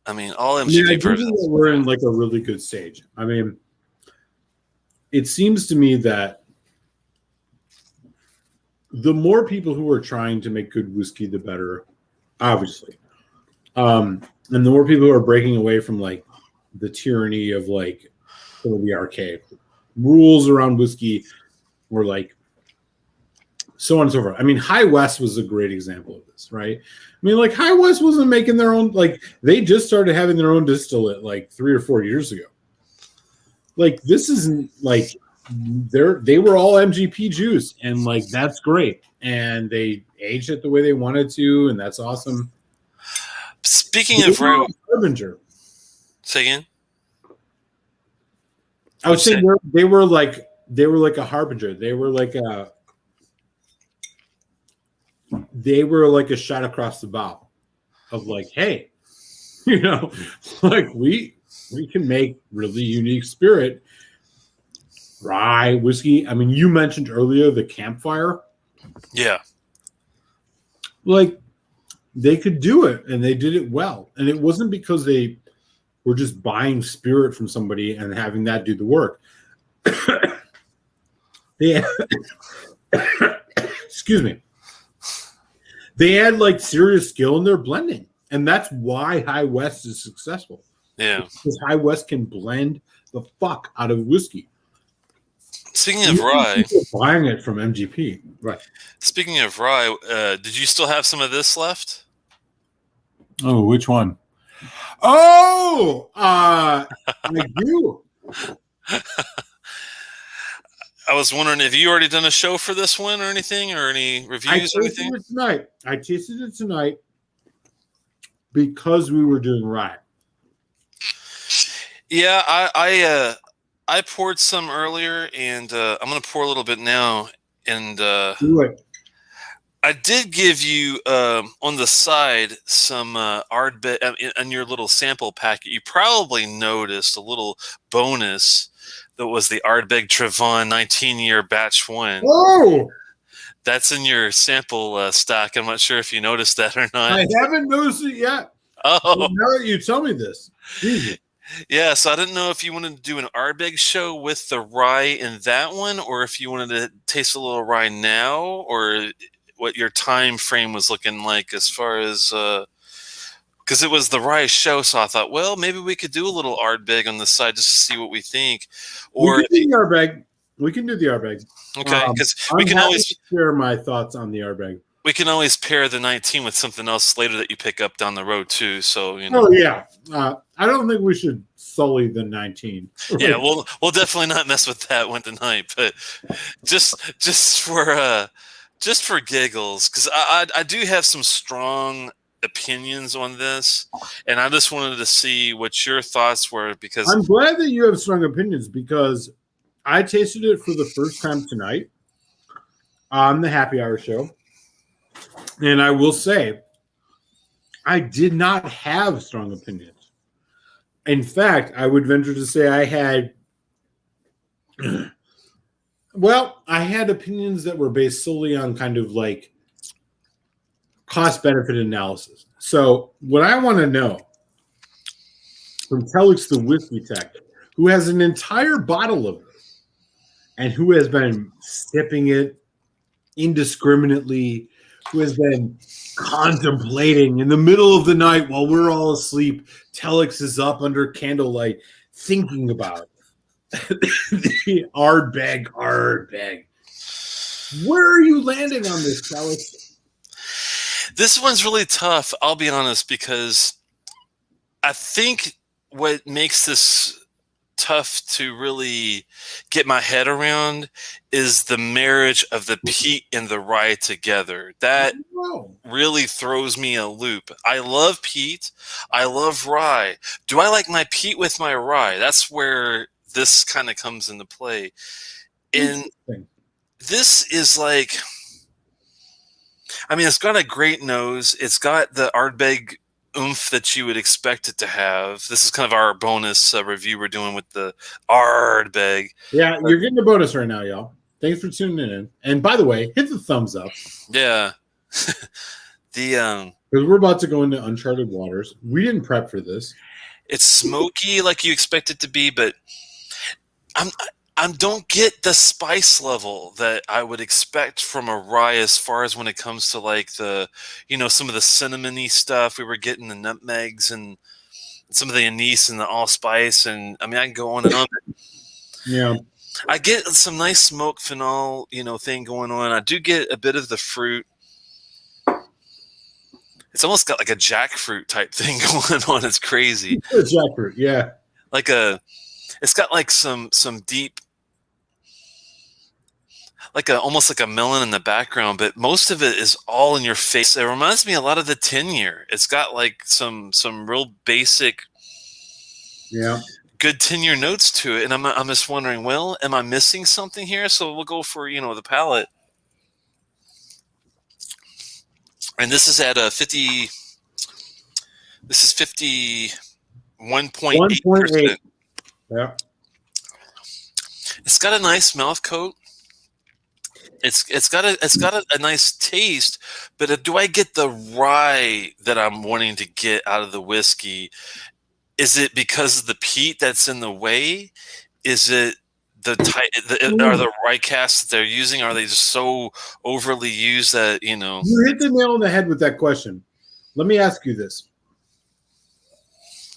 I mean, all MGP versions. We're in like a really good stage. I mean, it seems to me that the more people who are trying to make good whiskey, the better, obviously. And the more people who are breaking away from like the tyranny of like some of the archaic rules around whiskey or like so on and so forth. I mean, High West was a great example of this, right? I mean, like High West wasn't making their own, like they just started having their own distillate like 3 or 4 years ago. Like this isn't like they were all MGP juice, and like that's great, and they aged it the way they wanted to, and that's awesome. Speaking of Harbinger, say again. I would say they were like a harbinger. They were like a shot across the bow of like, hey, like we can make really unique spirit. Rye whiskey. I mean, you mentioned earlier the campfire. Yeah. Like they could do it and they did it well. And it wasn't because they were just buying spirit from somebody and having that do the work. Excuse me. They had like serious skill in their blending. And that's why High West is successful. Yeah. Because High West can blend the fuck out of whiskey. Speaking of rye, buying it from MGP, right? Speaking of rye, did you still have some of this left? Oh, which one? Oh, I do. I was wondering, have you already done a show for this one or anything, or any reviews or anything? I tasted it tonight because we were doing rye. Yeah, I poured some earlier, and I'm going to pour a little bit now. And do it. I did give you on the side some Ardbeg in your little sample packet. You probably noticed a little bonus that was the Ardbeg Trevon 19-year batch 1. Oh, that's in your sample stock. I'm not sure if you noticed that or not. I haven't noticed it yet. Oh, well, now that you tell me this. Jesus. Yeah, so I didn't know if you wanted to do an Ardbeg show with the rye in that one, or if you wanted to taste a little rye now, or what your time frame was looking like as far as because it was the rye show, so I thought, well, maybe we could do a little Ardbeg on the side just to see what we think. Or we can do the Ardbeg. We can do the Ardbeg. Okay, because we can always share my thoughts on the Ardbeg. We can always pair the 19 with something else later that you pick up down the road too. So you know. Oh yeah, I don't think we should sully the 19. Yeah, we'll definitely not mess with that one tonight. But just for giggles, because I do have some strong opinions on this, and I just wanted to see what your thoughts were. Because I'm glad that you have strong opinions, because I tasted it for the first time tonight on the Happy Hour show. And I will say, I did not have strong opinions. In fact, I would venture to say I had, I had opinions that were based solely on kind of like cost-benefit analysis. So what I want to know from Telex the Whiskey Tech, who has an entire bottle of this and who has been sipping it indiscriminately, who has been contemplating in the middle of the night while we're all asleep. Telex is up under candlelight thinking about the Ardbeg. Where are you landing on this, Telex? This one's really tough, I'll be honest, because I think what makes this tough to really get my head around is the marriage of the peat and the rye together. That really throws me a loop. I love peat. I love rye. Do I like my peat with my rye? That's where this kind of comes into play. And this is like, I mean, it's got a great nose. It's got the Ardbeg oomph that you would expect it to have. This is kind of our bonus review we're doing with the Ardbeg. Yeah, you're getting a bonus right now, y'all. Thanks for tuning in. And by the way, hit the thumbs up. Yeah. Because we're about to go into uncharted waters. We didn't prep for this. It's smoky like you expect it to be, but I don't get the spice level that I would expect from a rye as far as when it comes to like the, some of the cinnamony stuff. We were getting the nutmegs and some of the anise and the allspice. And I mean, I can go on and on. Yeah. I get some nice smoke phenol, thing going on. I do get a bit of the fruit. It's almost got like a jackfruit type thing going on. It's crazy. It's jackfruit, yeah. It's got like some deep, almost like a melon in the background, but most of it is all in your face. It reminds me a lot of the 10-year. It's got like some real basic, good 10-year notes to it, and I'm just wondering, well, am I missing something here? So we'll go for the palate. And this is at 50. This is 51.8%. Yeah. It's got a nice mouth coat. It's got a nice taste, but do I get the rye that I'm wanting to get out of the whiskey? Is it because of the peat that's in the way? Is it are the rye casks that they're using? Are they just so overly used that You hit the nail on the head with that question. Let me ask you this.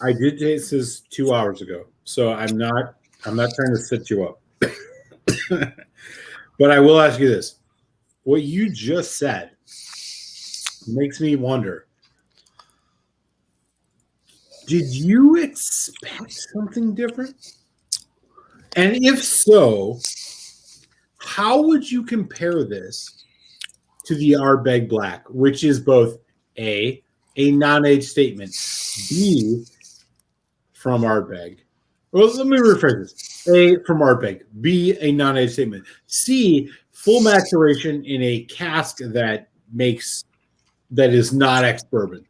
I did taste this 2 hours ago, so I'm not trying to set you up. But I will ask you this. What you just said makes me wonder, did you expect something different? And if so, how would you compare this to the Ardbeg Black, which is both A non-age statement, B, from Ardbeg. Well, let me rephrase this. A, from Ardbeg. B, a non-age statement. C, full maturation in a cask that is not ex-bourbon.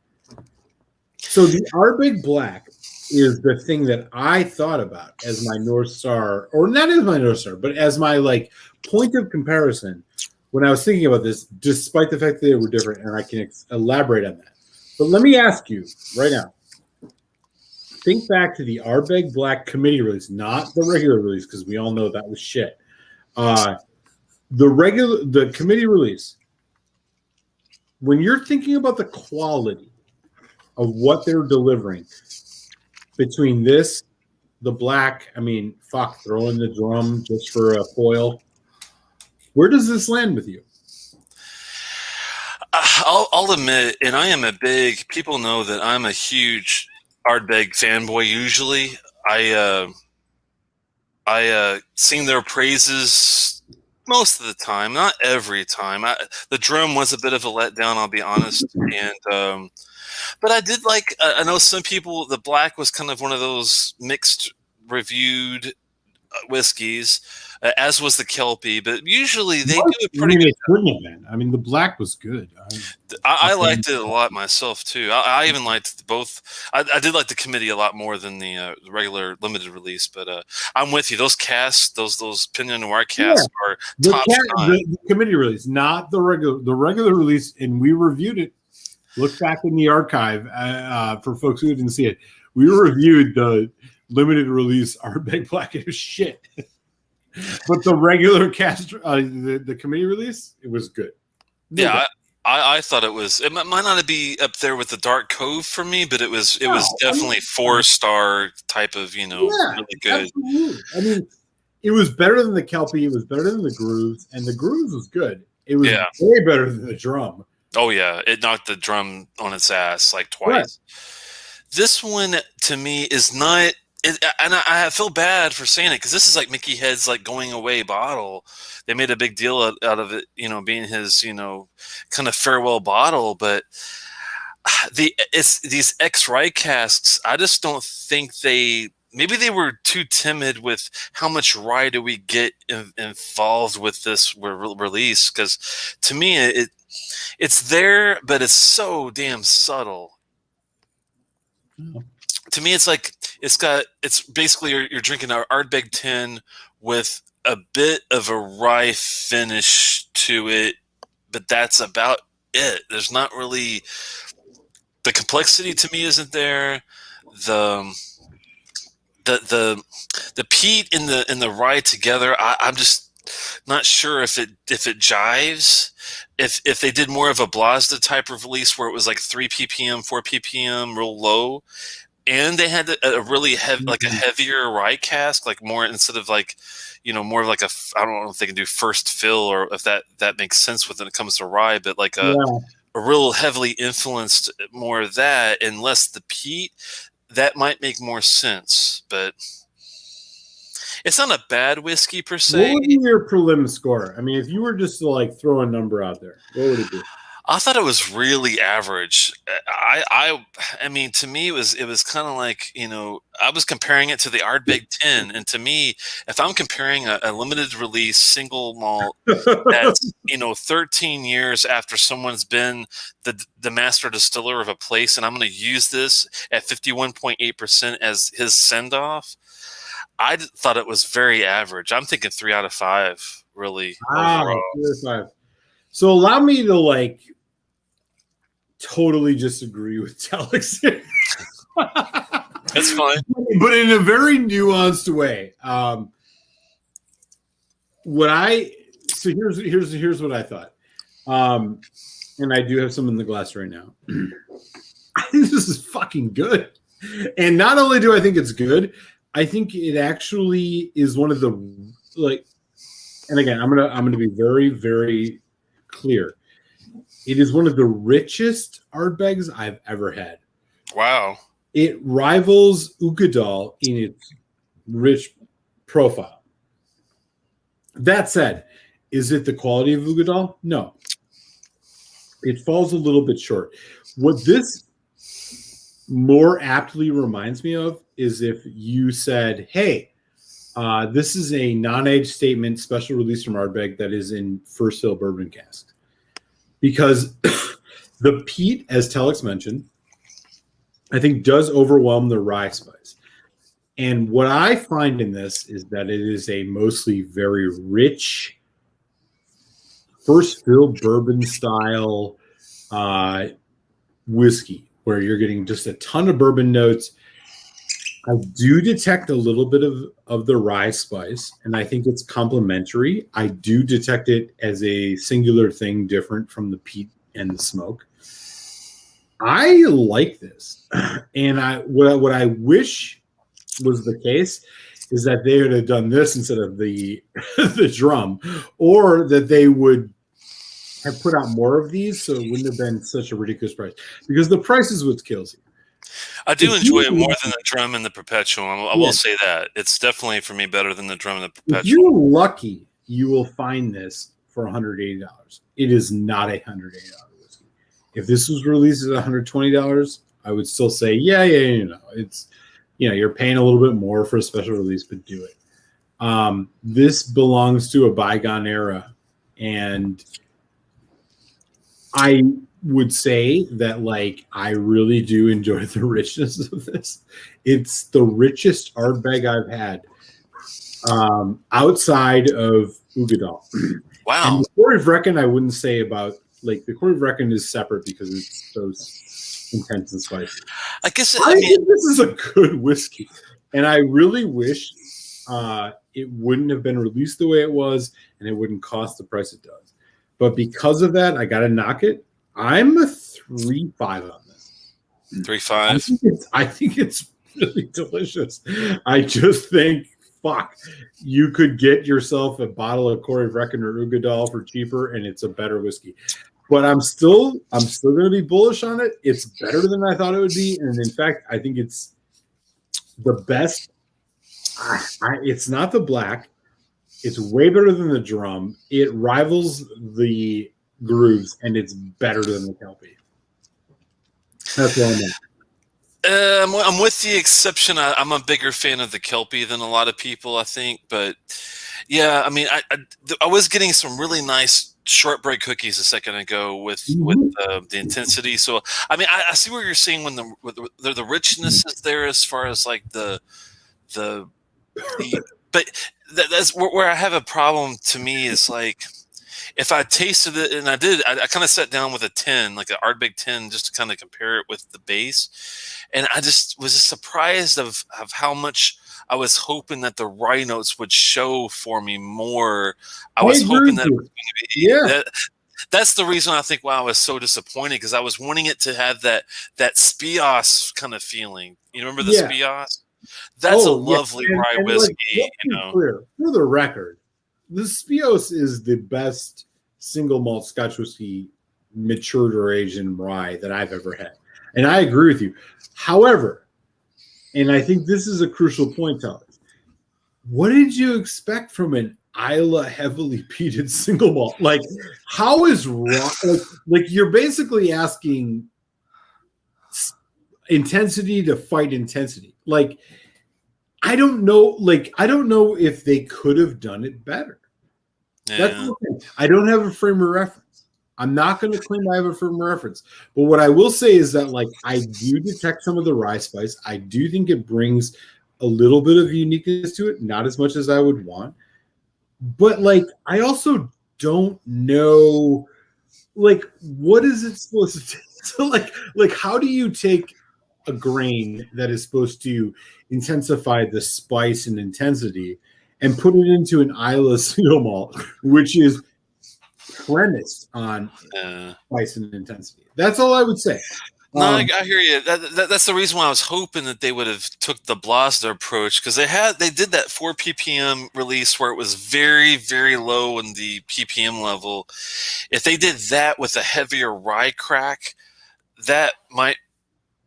So the Ardbeg Black is the thing that I thought about as my North Star, or not as my North Star, but as my like point of comparison when I was thinking about this, despite the fact that they were different, and I can elaborate on that. But let me ask you right now. Think back to the Ardbeg Black committee release, not the regular release, because we all know that was shit. The committee release. When you're thinking about the quality of what they're delivering between this, the black, I mean, fuck, throw in the drum just for a foil. Where does this land with you? I'll admit, and I am people know that I'm a huge Ardbeg fanboy. Usually I sing their praises most of the time, not every time. The drum was a bit of a letdown, I'll be honest. And but I did like. I know some people. The black was kind of one of those mixed reviewed whiskeys, as was the Kelpie. But usually they do a pretty good job. I mean, the black was good. I liked it a lot myself too. I even liked both. I did like the committee a lot more than the regular limited release. But I'm with you. Those casks, those Pinot Noir casks, are top notch. The committee release, not the regular. The regular release, and we reviewed it. Look back in the archive for folks who didn't see it. We reviewed the limited release Ardbeg Black. It was shit. But the regular cast, the committee release, it was good. Yeah, I thought it was. It might not be up there with the Dark Cove for me, but it was definitely 4-star type of really good. Absolutely. I mean, it was better than the Kelpie. It was better than the Grooves, and the Grooves was good. It was way better than the drum. Oh yeah, it knocked the drum on its ass like twice. Right. This one to me is not. And I feel bad for saying it because this is like Mickey Head's like going away bottle. They made a big deal out of it, being his, kind of farewell bottle. But it's these ex-rye casks. I just don't think maybe they were too timid with how much rye do we get involved with this release. Because to me, it's there, but it's so damn subtle. Oh. To me, it's like it's basically you're drinking an Ardbeg 10 with a bit of a rye finish to it, but that's about it. There's not really the complexity to me isn't there. The peat and the rye together, I'm just not sure if it jives. If they did more of a Blazda type of release where it was like 3 ppm, 4 ppm, real low. And they had a really heavy, like a heavier rye cask, like more instead of like, more like I don't know if they can do first fill or if that makes sense when it comes to rye, but like a real heavily influenced more of that and less the peat, that might make more sense. But it's not a bad whiskey per se. What would be your prelim score? I mean, if you were just to like throw a number out there, what would it be? I thought it was really average. I mean, to me, it was kind of like, I was comparing it to the Ardbeg 10. And to me, if I'm comparing a limited release single malt that's, 13 years after someone's been the master distiller of a place, and I'm going to use this at 51.8% as his send-off, I thought it was very average. I'm thinking 3 out of 5, really. Wow, 3 out of 5. So allow me to totally disagree with Telex. That's fine, but in a very nuanced way. Here's what I thought, and I do have some in the glass right now. I think this is fucking good, and not only do I think it's good, I think it actually is one of the And again, I'm gonna be very, very clear. It is one of the richest Ardbegs I've ever had. Wow. It rivals Ugadal in its rich profile. That said, is it the quality of Ugadal? No. It falls a little bit short. What this more aptly reminds me of is if you said, hey, this is a non-age statement special release from Ardbeg that is in first fill bourbon cask. Because the peat, as Telex mentioned, I think does overwhelm the rye spice. And what I find in this is that it is a mostly very rich, first fill bourbon style whiskey, where you're getting just a ton of bourbon notes. I do detect a little bit of the rye spice, and I think it's complementary. I do detect it as a singular thing different from the peat and the smoke. I like this. And what I wish was the case is that they would have done this instead of the the drum, or that they would have put out more of these so it wouldn't have been such a ridiculous price. Because the price is what kills you. I do enjoy it more than the drum and the perpetual. I will say that. It's definitely, for me, better than the drum and the perpetual. If you're lucky, you will find this for $180. It is not a $180 whiskey. If this was released at $120, I would still say, yeah, it's, you're paying a little bit more for a special release, but do it. This belongs to a bygone era, and I would say that, like, I really do enjoy the richness of this. It's the richest Ardbeg I've had outside of Ugadal. Wow. And the Corey Vrecken, I wouldn't say about, like, the Corey Vrecken is separate because it's so intense and spicy. I think this is a good whiskey, and I really wish it wouldn't have been released the way it was, and it wouldn't cost the price it does. But because of that, I got to knock it. I'm a 3.5 on this. 3.5. I think it's really delicious. I just think, fuck, you could get yourself a bottle of Corey Vrecken or Ugadal for cheaper, and it's a better whiskey. But I'm still going to be bullish on it. It's better than I thought it would be, and in fact, I think it's the best. It's not the black. It's way better than the drum. It rivals the grooves, and it's better than the Kelpie. That's what I'm at. I'm with the exception. I'm a bigger fan of the Kelpie than a lot of people, I think. But yeah, I mean, I was getting some really nice shortbread cookies a second ago with the intensity. So I mean, I see what you're saying when the richness is there as far as like the but that's where I have a problem. To me, is like, if I tasted it, and I kind of sat down with a 10, like an Ardbeg 10, just to kind of compare it with the base. And I just was surprised of how much I was hoping that the rye notes would show for me more. I was hoping that it was going to be, that's the reason I think why I was so disappointed, because I was wanting it to have that Spios kind of feeling. You remember the Spios? That's a lovely rye whiskey. Like, clear, for the record, the Spios is the best single malt Scotch whiskey matured or aged in rye that I've ever had. And I agree with you. However, and I think this is a crucial point, Alex, what did you expect from an Isla heavily peated single malt? Like, how is rye? Like you're basically asking intensity to fight intensity. Like, I don't know if they could have done it better. Yeah. That's the thing. I don't have a frame of reference. I'm not going to claim I have a frame of reference. But what I will say is that, like, I do detect some of the rye spice. I do think it brings a little bit of uniqueness to it, not as much as I would want. But, like, I also don't know, like, what is it supposed to take? So, like, how do you take a grain that is supposed to intensify the spice and intensity and put it into an Isla single malt, which is premised on spice and intensity? That's all I would say. No, I hear you. That's the reason why I was hoping that they would have took the Blosder approach, because they did that 4 ppm release where it was very, very low in the ppm level. If they did that with a heavier rye crack, that might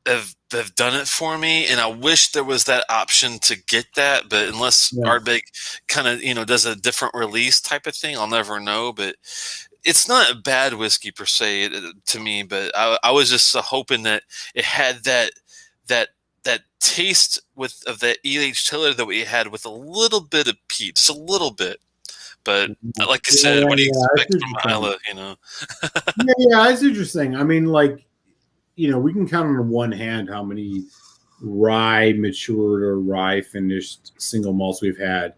have done it for me. And I wish there was that option to get that, but unless Ardbeg kind of does a different release type of thing, I'll never know. But it's not a bad whiskey per se to me, but I was just hoping that it had that taste of that EH Taylor that we had, with a little bit of peat, just a little bit. But like I said, what do you expect from Isla? I see what you're saying. I mean, like, we can count on one hand how many rye matured or rye finished single malts we've had.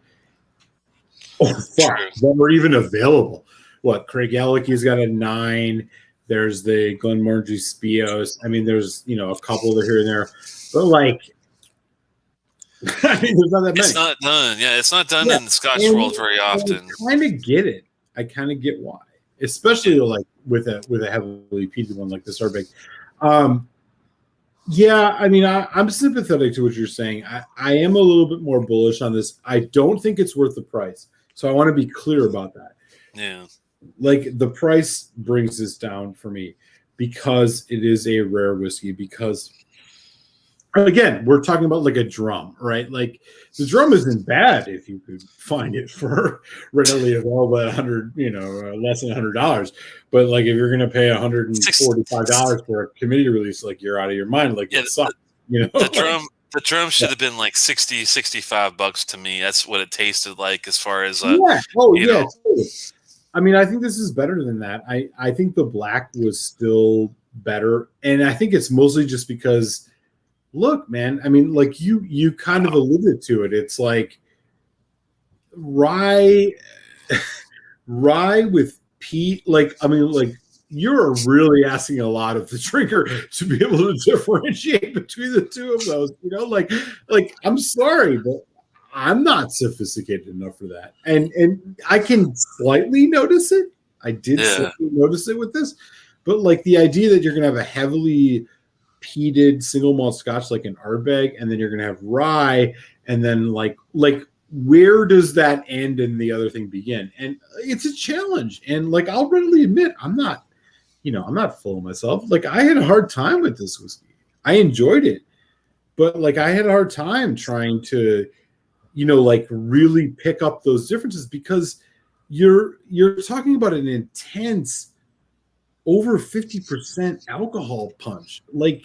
Oh, fuck, that were even available. What, Craig Ellicky's got a 9. There's the Glenmorangie Speos. I mean, there's, a couple here and there. But, like, I mean, there's not that many. It's not done. Yeah, it's not done in the Scotch world very often. I kind of get it. I kind of get why. Especially, like, with a heavily peated one like this Ardbeg. Yeah, I mean, I'm sympathetic to what you're saying. I am a little bit more bullish on this. I don't think it's worth the price. So I want to be clear about that. Yeah. Like, the price brings this down for me because it is a rare whiskey. Because, again, we're talking about like a drum, right? Like, the drum isn't bad if you could find it for readily available at less than $100. But, like, if you're going to pay $145 for a committee release, like, you're out of your mind. Like, it sucks. The drum should have been like $60-$65 to me. That's what it tasted like as far as Totally. I mean, I think this is better than that. I think the black was still better, and I think it's mostly just because, look, man. I mean, like you kind of alluded to it. It's like rye with peat. Like, I mean, like, you're really asking a lot of the drinker to be able to differentiate between the two of those. Like I'm sorry, but I'm not sophisticated enough for that. And I can slightly notice it. I did slightly notice it with this, but like the idea that you're gonna have a heavily peated single malt Scotch like an Ardbeg, and then you're gonna have rye, and then like where does that end and the other thing begin? And it's a challenge. And like I'll readily admit, I'm not full of myself. Like, I had a hard time with this whiskey. I enjoyed it, but like I had a hard time trying to, like really pick up those differences because you're talking about an intense over 50% alcohol punch. Like,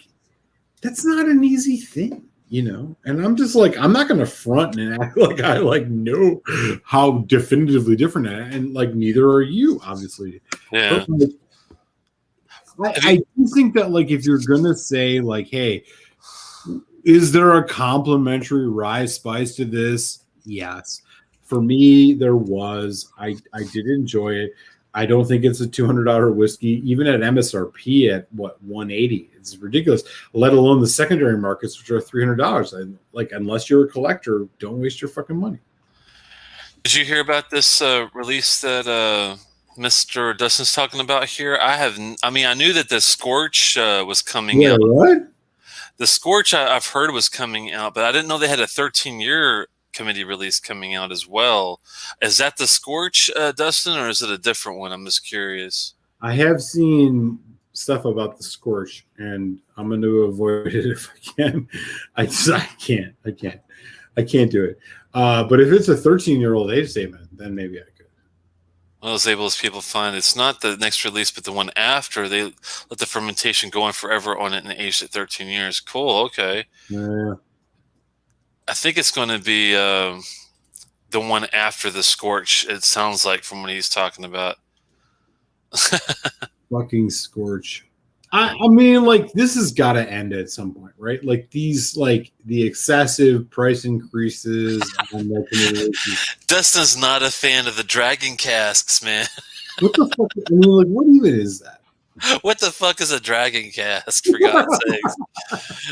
that's not an easy thing, and I'm just like, I'm not going to front and act like I like know how definitively different, and like neither are you, obviously. Yeah. But, like, I do think that, like, if you're gonna say, like, hey, is there a complementary rye spice to this? Yes, for me there was. I did enjoy it. I don't think it's a $200 whiskey, even at MSRP at what, $180. It's ridiculous. Let alone the secondary markets, which are $300. And like, unless you're a collector, don't waste your fucking money. Did you hear about this release that Mr. Dustin's talking about here? I knew that the Scorch was coming out. What? The Scorch I've heard was coming out, but I didn't know they had a 13-year committee release coming out as well. Is that the Scorch, Dustin, or is it a different one? I'm just curious. I have seen stuff about the Scorch, and I'm going to avoid it if I can. I can't do it. But if it's a 13-year-old age statement, then maybe I could. Well, as able as people find, it's not the next release, but the one after. They let the fermentation go on forever on it and aged at 13 years. Cool. Okay. Yeah. I think it's going to be the one after the Scorch. It sounds like from what he's talking about. Fucking Scorch. I mean, like, this has got to end at some point, right? Like, these, like, the excessive price increases. Dustin's not a fan of the dragon casks, man. What the fuck? I mean, like, what even is that? What the fuck is a dragon cask, for God's sakes?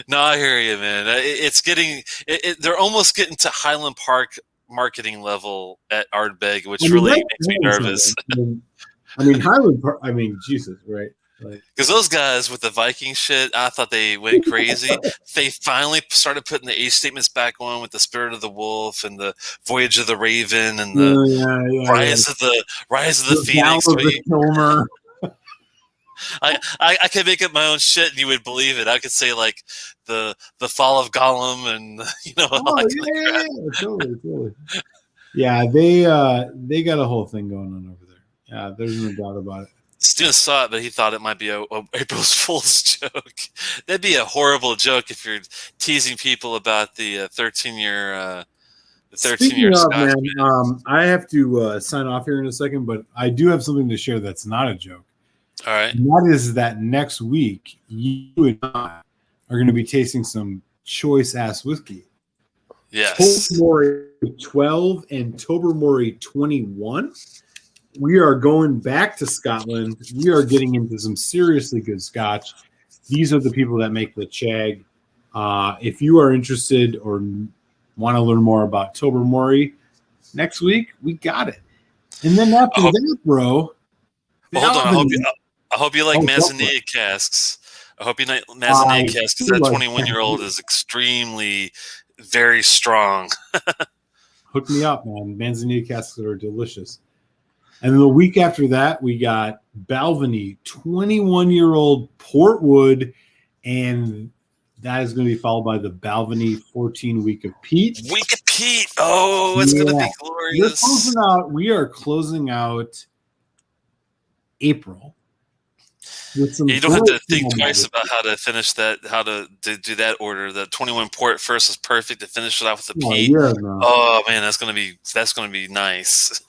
No, I hear you, man. It's getting... they're almost getting to Highland Park marketing level at Ardbeg, which really makes me nervous. I mean, Highland Park... I mean, Jesus, right? Because those guys with the Viking shit, I thought they went crazy. They finally started putting the age statements back on with the Spirit of the Wolf and the Voyage of the Raven and the Rise of the Phoenix. I could make up my own shit and you would believe it. I could say like the Fall of Gollum and totally. Yeah, they got a whole thing going on over there. Yeah, there's no doubt about it. Steven saw it, but he thought it might be a April's Fool's joke. That'd be a horrible joke if you're teasing people about the 13-year. Speaking of, man, I have to sign off here in a second, but I do have something to share that's not a joke. All right. And that is that next week, you and I are going to be tasting some choice-ass whiskey. Yes. Tobermory 12 and Tobermory 21. We are going back to Scotland. We are getting into some seriously good scotch. These are the people that make the Chag. If you are interested or want to learn more about Tobermory, next week we got it. And then after that, bro. Well, hold on. I hope you like Manzanilla casks. I hope you like Manzanilla casks because that 21-year-old is extremely very strong. Hook me up, man. Manzanilla casks are delicious. And then the week after that, we got Balvenie, 21-year-old Portwood, and that is going to be followed by the Balvenie 14 Week of Peat. Week of Peat. Oh, it's going to be glorious. We are closing out April. You don't have to think twice about how to finish that, how to do that order. The 21 port first is perfect to finish it off with the peat. Yeah, no. Oh man, that's gonna be nice.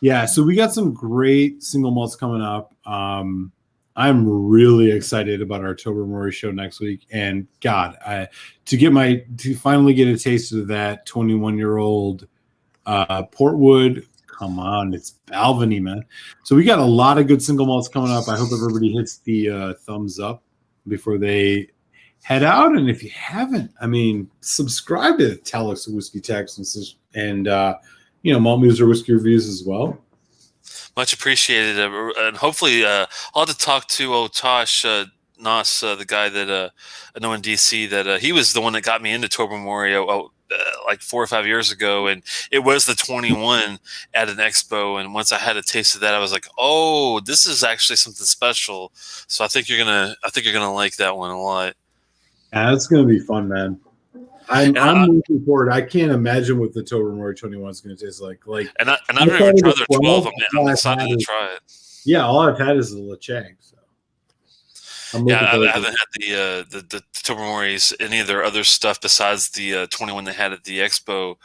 Yeah, so we got some great single malts coming up. I'm really excited about our Tobermory show next week. And God, to finally get a taste of that 21-year-old Portwood. Come on, it's Balvenie, man. So we got a lot of good single malts coming up. I hope everybody hits the thumbs up before they head out. And if you haven't, subscribe to Telex Whiskey Texts and Malt Muser Whiskey Reviews as well. Much appreciated. And hopefully I'll have to talk to Tosh Noss, the guy that I know in DC, that he was the one that got me into Tobermory like 4 or 5 years ago, and it was the 21 at an expo. And once I had a taste of that, I was like, "Oh, this is actually something special." So I think you're gonna like that one a lot. Yeah, it's gonna be fun, man. I'm looking forward. I can't imagine what the Tobermory 21 is going to taste like. And I've never tried their 12. I'm excited to try it. Yeah, all I've had is the Lechag. So I haven't had the Tobermory's, any of their other stuff besides the 21 they had at the expo.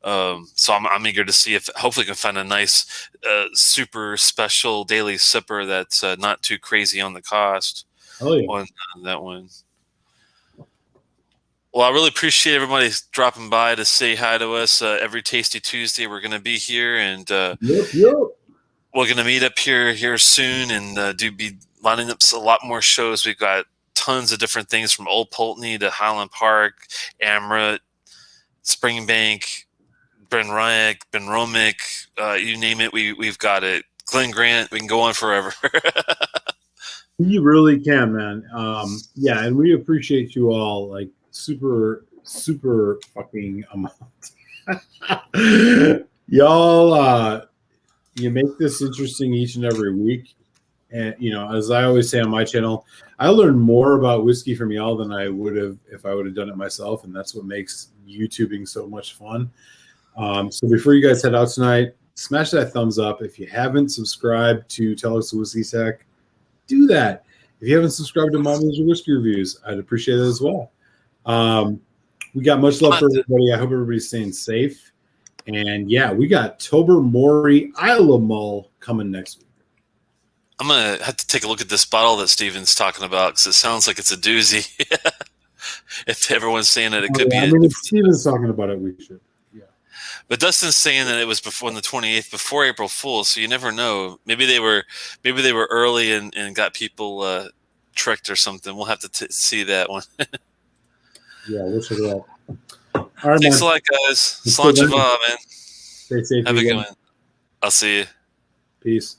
So I'm eager to see if hopefully I can find a nice super special daily sipper that's not too crazy on the cost. Oh yeah, on that one. Well, I really appreciate everybody dropping by to say hi to us. Every Tasty Tuesday, we're going to be here, and we're going to meet up here soon, and be lining up a lot more shows. We've got tons of different things from Old Pulteney to Highland Park, Amrut, Springbank, Benriach, Benromic, you name it, we've got it. Glen Grant, we can go on forever. You really can, man. And we appreciate you all, like, super fucking amount. Y'all, you make this interesting each and every week. And, as I always say on my channel, I learn more about whiskey from y'all than I would have if I would have done it myself. And that's what makes YouTubing so much fun. So before you guys head out tonight, smash that thumbs up. If you haven't subscribed to Telex Whiskey Tech, do that. If you haven't subscribed to Malt Muser Whiskey Reviews, I'd appreciate it as well. We got much love for everybody. I hope everybody's staying safe. And yeah, we got Tobermory Isle of Mull coming next week. I'm going to have to take a look at this bottle that Steven's talking about because it sounds like it's a doozy. If everyone's saying that it could be. If Steven's talking about it, we should. Yeah. But Dustin's saying that it was before on the 28th, before April Fool's, so you never know. Maybe they were early and got people tricked or something. We'll have to see that one. Yeah, we'll check it out. All right, thanks a lot, guys. Sláinte mhath, man. Stay safe. Have a good one. I'll see you. Peace.